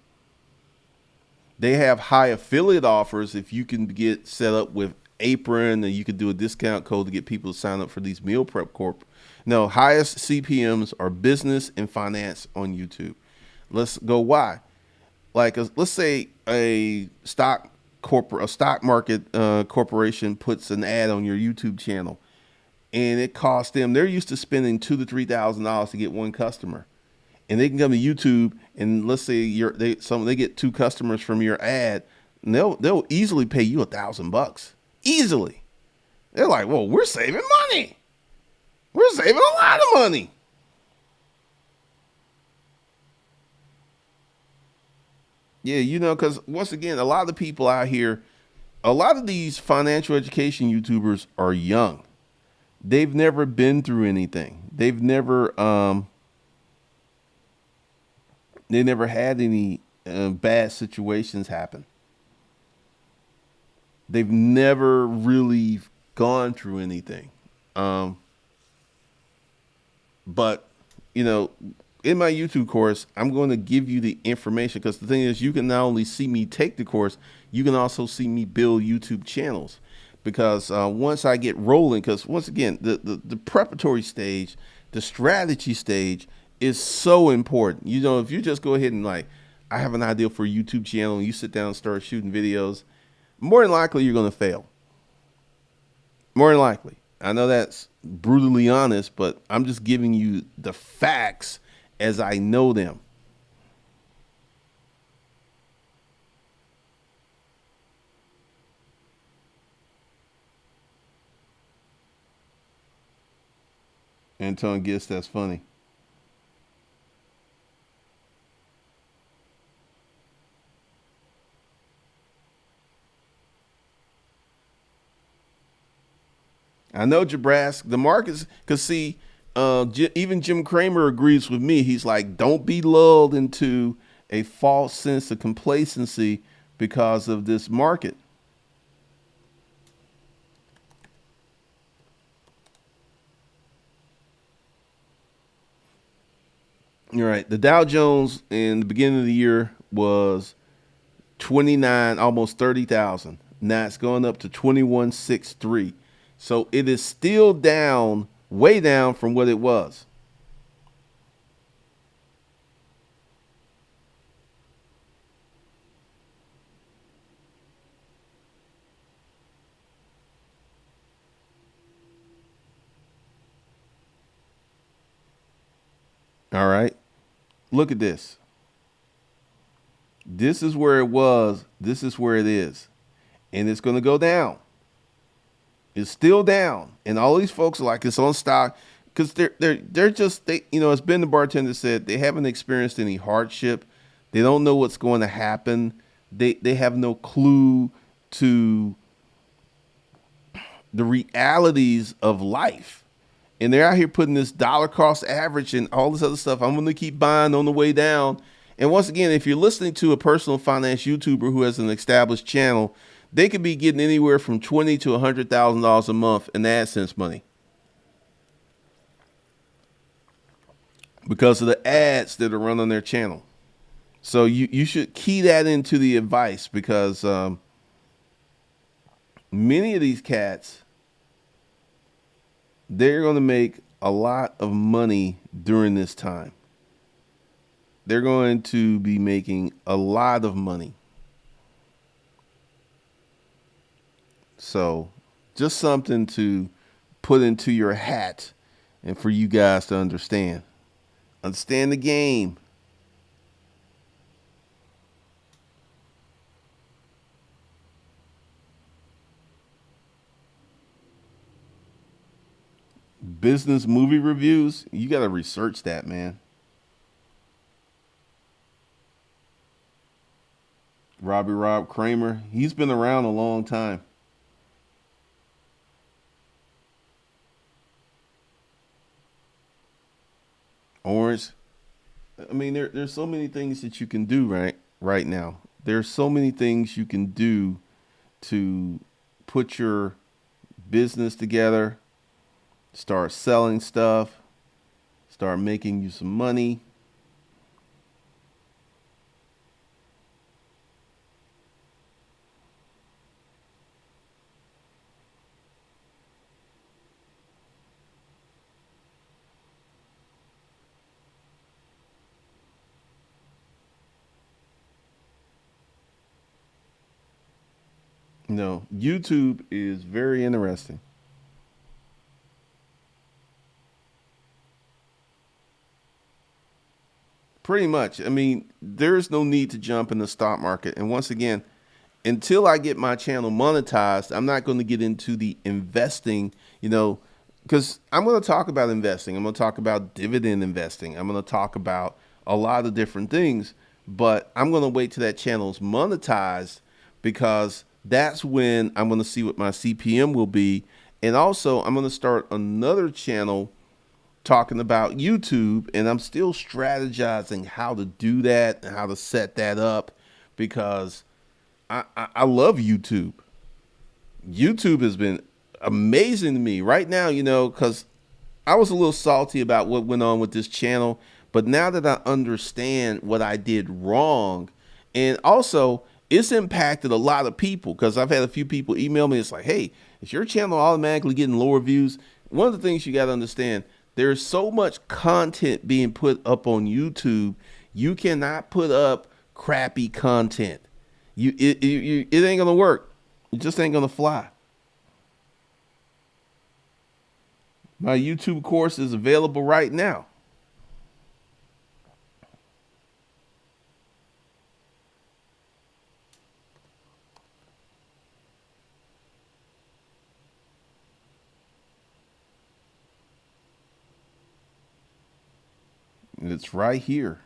They have high affiliate offers if you can get set up with Apron and you can do a discount code to get people to sign up for these meal prep corp. No, highest CPMs are business and finance on YouTube. Let's go why. Like let's say a stock market corporation puts an ad on your YouTube channel and it costs them, they're used to spending $2,000 to $3,000 to get one customer. And they can come to YouTube and let's say they get 2 customers from your ad, and they'll easily pay you $1,000 easily. They're like, well, we're saving money. We're saving a lot of money. Yeah, because once again, a lot of the people out here, a lot of these financial education YouTubers are young. They've never been through anything. They never had any bad situations happen. They've never really gone through anything. Um, but, you know, in my YouTube course, I'm going to give you the information because the thing is, you can not only see me take the course, you can also see me build YouTube channels. Because once I get rolling, because once again, the preparatory stage, the strategy stage is so important. If you just go ahead and like, I have an idea for a YouTube channel and you sit down and start shooting videos, more than likely you're going to fail. More than likely. I know that's brutally honest, but I'm just giving you the facts as I know them. Anton gets that's funny. I know Jabrask, the markets, because see, even Jim Cramer agrees with me. He's like, don't be lulled into a false sense of complacency because of this market. You're right. The Dow Jones in the beginning of the year was 29, almost 30,000. Now it's going up to 21,630. So it is still down, way down from what it was. All right. Look at this. This is where it was. This is where it is. And it's going to go down. It's still down. And all these folks are like, it's on stock because they're just, as Ben the bartender said, they haven't experienced any hardship. They don't know what's going to happen. They have no clue to the realities of life. And they're out here putting this dollar cost average and all this other stuff. I'm going to keep buying on the way down. And once again, if you're listening to a personal finance YouTuber who has an established channel, they could be getting anywhere from $20,000 to $100,000 a month in AdSense money. because of the ads that are run on their channel. So you should key that into the advice because many of these cats, they're going to make a lot of money during this time. They're going to be making a lot of money. So just something to put into your hat and for you guys to understand. Understand the game. Business movie reviews, you got to research that, man. Rob Kramer, he's been around a long time. Orange. I mean, there's so many things that you can do right now. There's so many things you can do to put your business together, start selling stuff, start making you some money. You know, YouTube is very interesting. Pretty much. I mean, there's no need to jump in the stock market. And once again, until I get my channel monetized, I'm not going to get into the investing, because I'm going to talk about investing. I'm going to talk about dividend investing. I'm going to talk about a lot of different things, but I'm going to wait till that channel's monetized because that's when I'm going to see what my CPM will be. And also, I'm going to start another channel talking about YouTube, and I'm still strategizing how to do that and how to set that up because I love YouTube. YouTube has been amazing to me right now, because I was a little salty about what went on with this channel, but now that I understand what I did wrong, and also it's impacted a lot of people because I've had a few people email me. It's like, hey, is your channel automatically getting lower views? One of the things you got to understand, there's so much content being put up on YouTube. You cannot put up crappy content. It ain't gonna work. It just ain't gonna fly. My YouTube course is available right now. It's right here.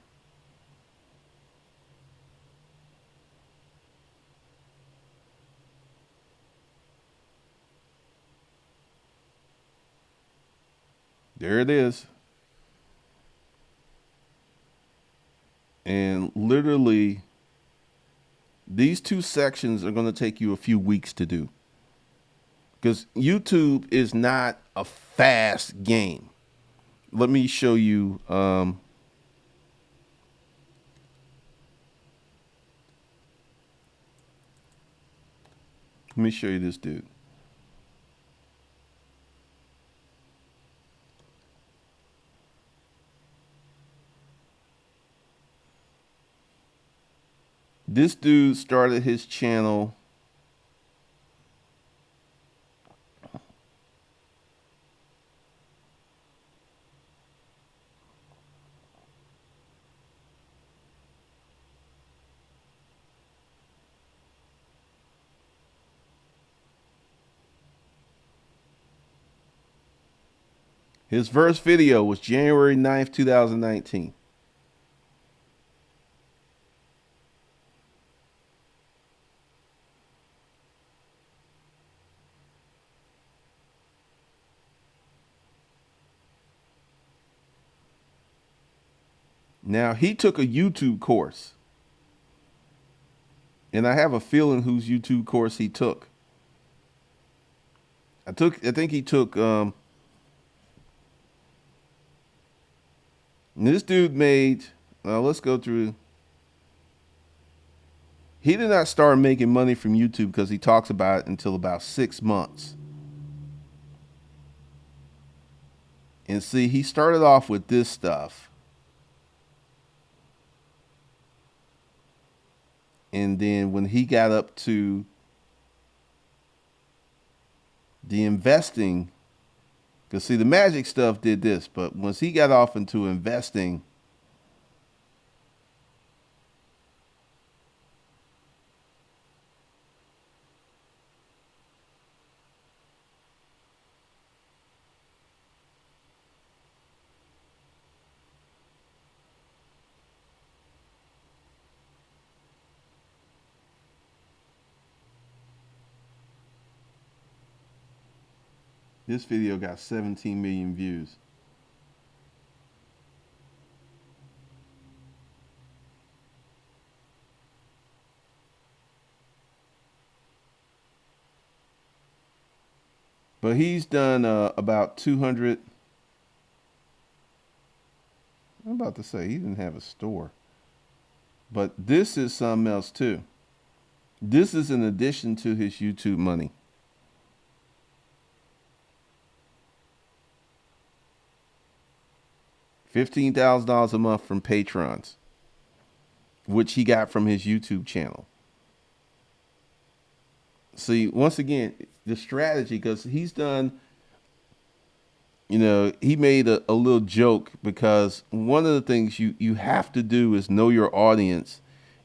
There it is. And literally, these two sections are going to take you a few weeks to do because YouTube is not a fast game. Let me show you. Let me show you this dude. This dude started his channel. His first video was January 9th, 2019. Now, he took a YouTube course, and I have a feeling whose YouTube course he took. I think he took And this dude made, let's go through. He did not start making money from YouTube because he talks about it until about 6 months. And see, he started off with this stuff. And then when he got up to the investing, because see, the magic stuff did this, but once he got off into investing, this video got 17 million views. But he's done about 200. I'm about to say he didn't have a store. But this is something else too. This is in addition to his YouTube money. $15,000 a month from patrons, which he got from his YouTube channel. See, once again, the strategy, because he's done, he made a little joke because one of the things you have to do is know your audience.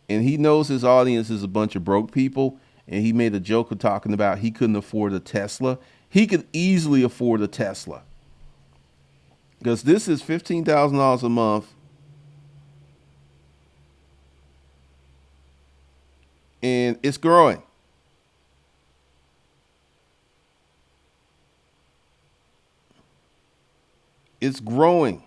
And he knows his audience is a bunch of broke people. And he made a joke of talking about he couldn't afford a Tesla. He could easily afford a Tesla. Because this is $15,000 a month. And it's growing. It's growing.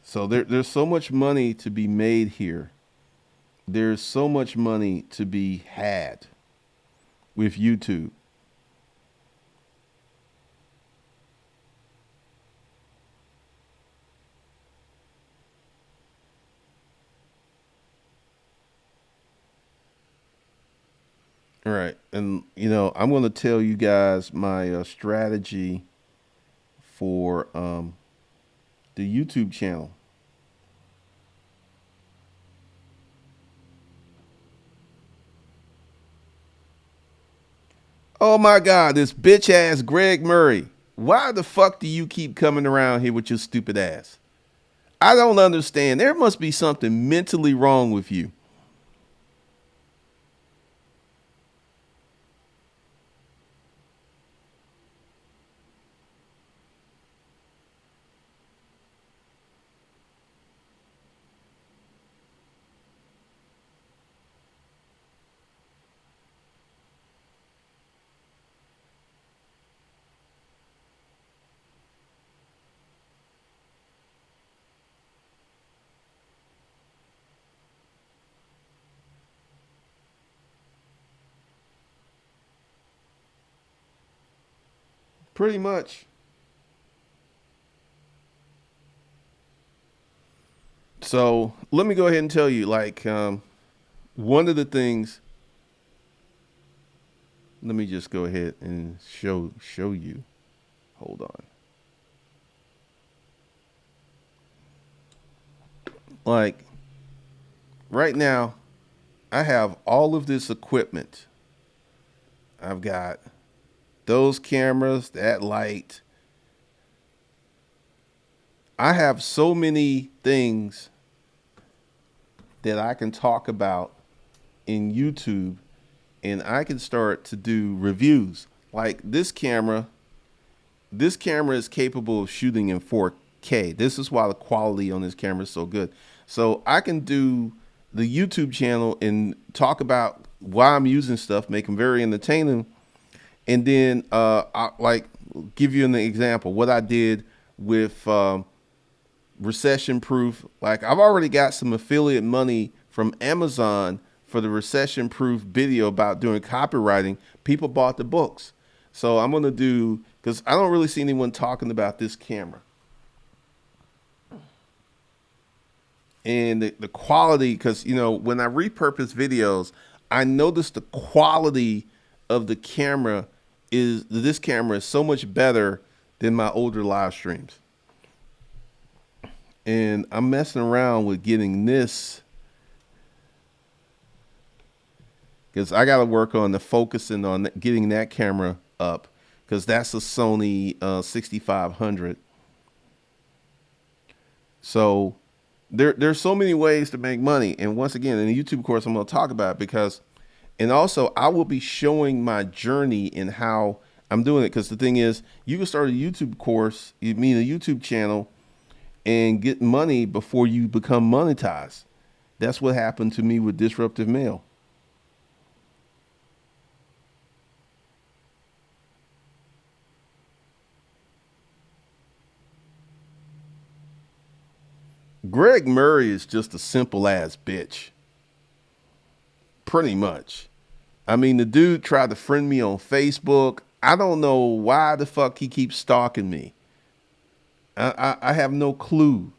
So there's so much money to be made here. There's so much money to be had with YouTube. All right. And, I'm going to tell you guys my strategy for the YouTube channel. Oh my God, this bitch ass Greg Murray. Why the fuck do you keep coming around here with your stupid ass? I don't understand. There must be something mentally wrong with you. Pretty much. So let me go ahead and tell you, like, one of the things. Let me just go ahead and show you. Hold on. Like, right now, I have all of this equipment. I've got those cameras, that light. I have so many things that I can talk about in YouTube, and I can start to do reviews. Like this camera is capable of shooting in 4K. This is why the quality on this camera is so good. So I can do the YouTube channel and talk about why I'm using stuff, make them very entertaining, and then I like give you an example what I did with recession proof. Like I've already got some affiliate money from Amazon for the recession proof video about doing copywriting. People bought the books. So I'm going to do, because I don't really see anyone talking about this camera. And the quality, because, you know, when I repurpose videos, I notice the quality of the camera is, this camera is so much better than my older live streams. And I'm messing around with getting this because I got to work on the focusing on getting that camera up because that's a Sony 6500. So there's so many ways to make money. And once again, in the YouTube course, I'm going to talk about it because, and also I will be showing my journey in how I'm doing it. Because the thing is, you can start a YouTube course, you mean a YouTube channel, and get money before you become monetized. That's what happened to me with Disruptive Mail. Greg Murray is just a simple ass bitch. Pretty much. I mean, the dude tried to friend me on Facebook. I don't know why the fuck he keeps stalking me. I have no clue.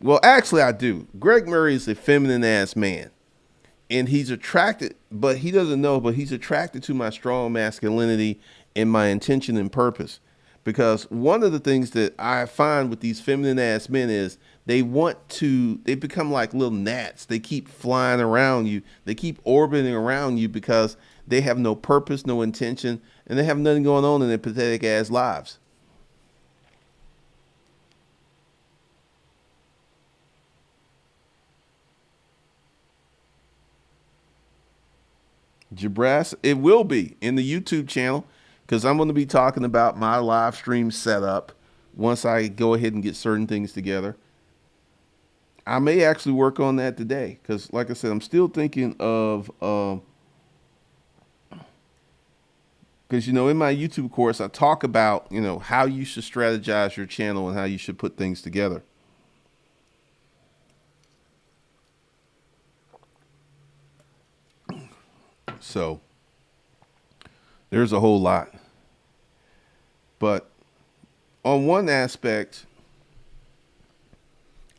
Well, actually, I do. Greg Murray is a feminine ass man. And he's attracted, but he doesn't know, but he's attracted to my strong masculinity and my intention and purpose. Because one of the things that I find with these feminine ass men is they become like little gnats. They keep flying around you. They keep orbiting around you because they have no purpose, no intention, and they have nothing going on in their pathetic ass lives. Jabras, it will be in the YouTube channel because I'm going to be talking about my live stream setup once I go ahead and get certain things together. I may actually work on that today because, like I said, I'm still thinking of, because, you know, in my YouTube course, I talk about, you know, how you should strategize your channel and how you should put things together. So there's a whole lot. But on one aspect,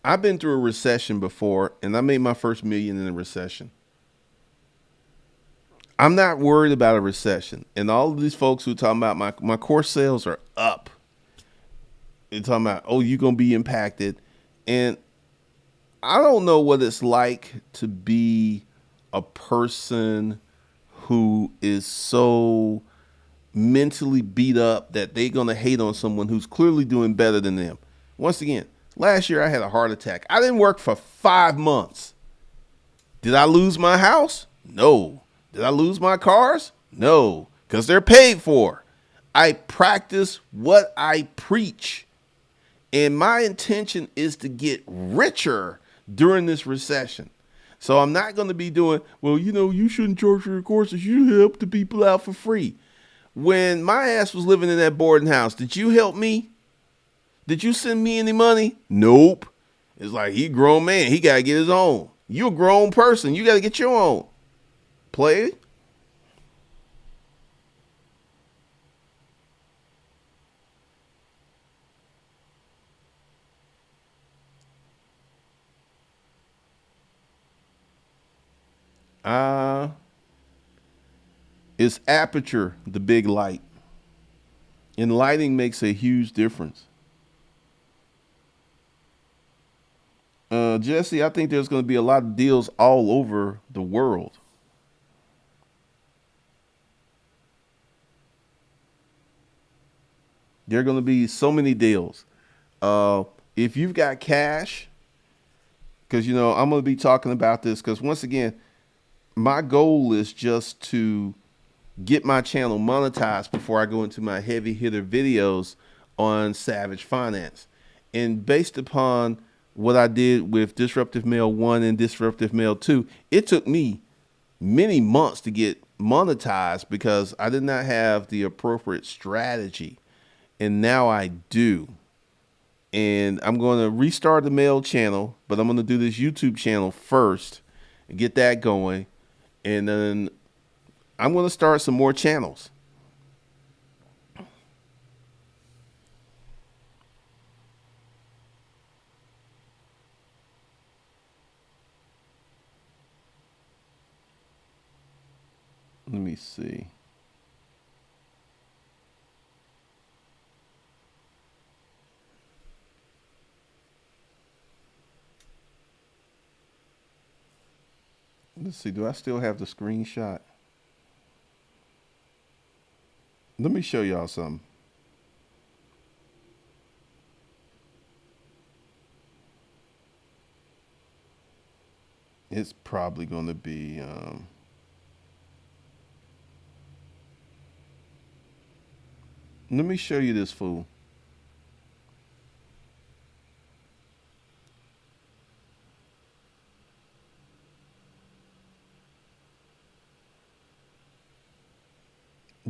I've been through a recession before, and I made my first million in a recession. I'm not worried about a recession. And all of these folks who are talking about my course sales are up. They're talking about, oh, you're going to be impacted. And I don't know what it's like to be a person who is so mentally beat up that they're going to hate on someone who's clearly doing better than them. Once again, last year I had a heart attack. I didn't work for 5 months. Did I lose my house? No. Did I lose my cars? No, because they're paid for. I practice what I preach. And my intention is to get richer during this recession. So I'm not going to be doing, well, you know, you shouldn't charge for your courses. You help the people out for free. When my ass was living in that boarding house, did you help me? Did you send me any money? Nope. It's like, he a grown man. He got to get his own. You a grown person. You got to get your own. Play. Is aperture the big light? And lighting makes a huge difference. Jesse, I think there's going to be a lot of deals all over the world. There are going to be so many deals. If you've got cash, because, you know, I'm going to be talking about this because, once again, my goal is just to get my channel monetized before I go into my heavy hitter videos on Savage Finance. And based upon what I did with Disruptive Mail 1 and Disruptive Mail 2, it took me many months to get monetized because I did not have the appropriate strategy. And now I do. and I'm going to restart the mail channel, but I'm going to do this YouTube channel first and get that going, and then I'm going to start some more channels. Let me see. Let's see. Do I still have the screenshot? Let me show y'all something. It's probably going to be. Let me show you this fool.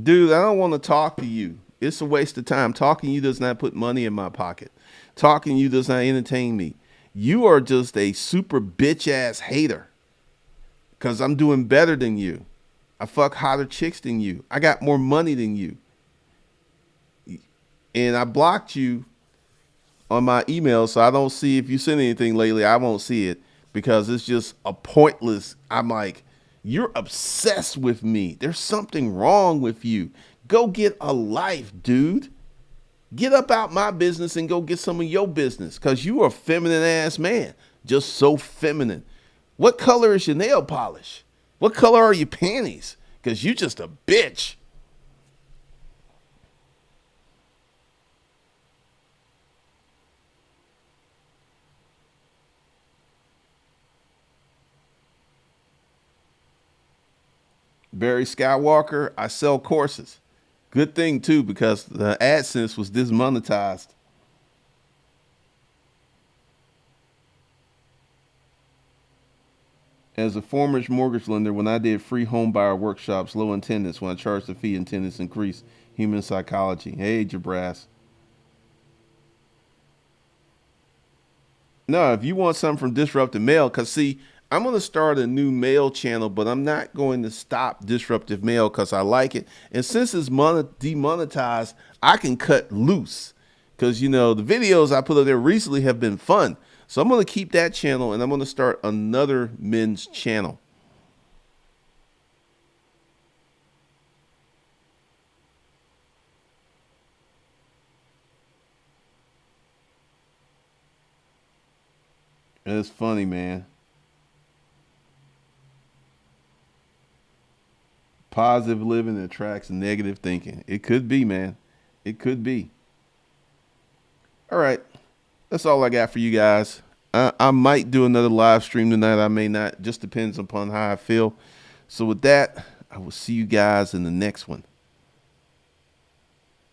Dude, I don't want to talk to you. It's a waste of time. Talking to you does not put money in my pocket. Talking to you does not entertain me. You are just a super bitch ass hater because I'm doing better than you. I fuck hotter chicks than you. I got more money than you. And I blocked you on my email, so I don't see if you sent anything lately. I won't see it because it's just a pointless. I'm like, you're obsessed with me. There's something wrong with you. Go get a life, dude. Get up out my business and go get some of your business because you are a feminine ass man. Just so feminine. What color is your nail polish? What color are your panties? Because you just a bitch. Barry Skywalker, I sell courses. Good thing too, because the AdSense was dismonetized. As a former mortgage lender, when I did free home buyer workshops, low attendance, when I charged the fee, attendance increased. Human psychology. Hey, Jabras. No, if you want something from Disruptive Mail, because see, I'm going to start a new mail channel, but I'm not going to stop Disruptive Mail because I like it. And since it's demonetized, I can cut loose because, the videos I put up there recently have been fun. So I'm going to keep that channel and I'm going to start another men's channel. And it's funny, man. Positive living attracts negative thinking. It could be, man. It could be. All right. That's all I got for you guys. I might do another live stream tonight. I may not. Just depends upon how I feel. So with that, I will see you guys in the next one.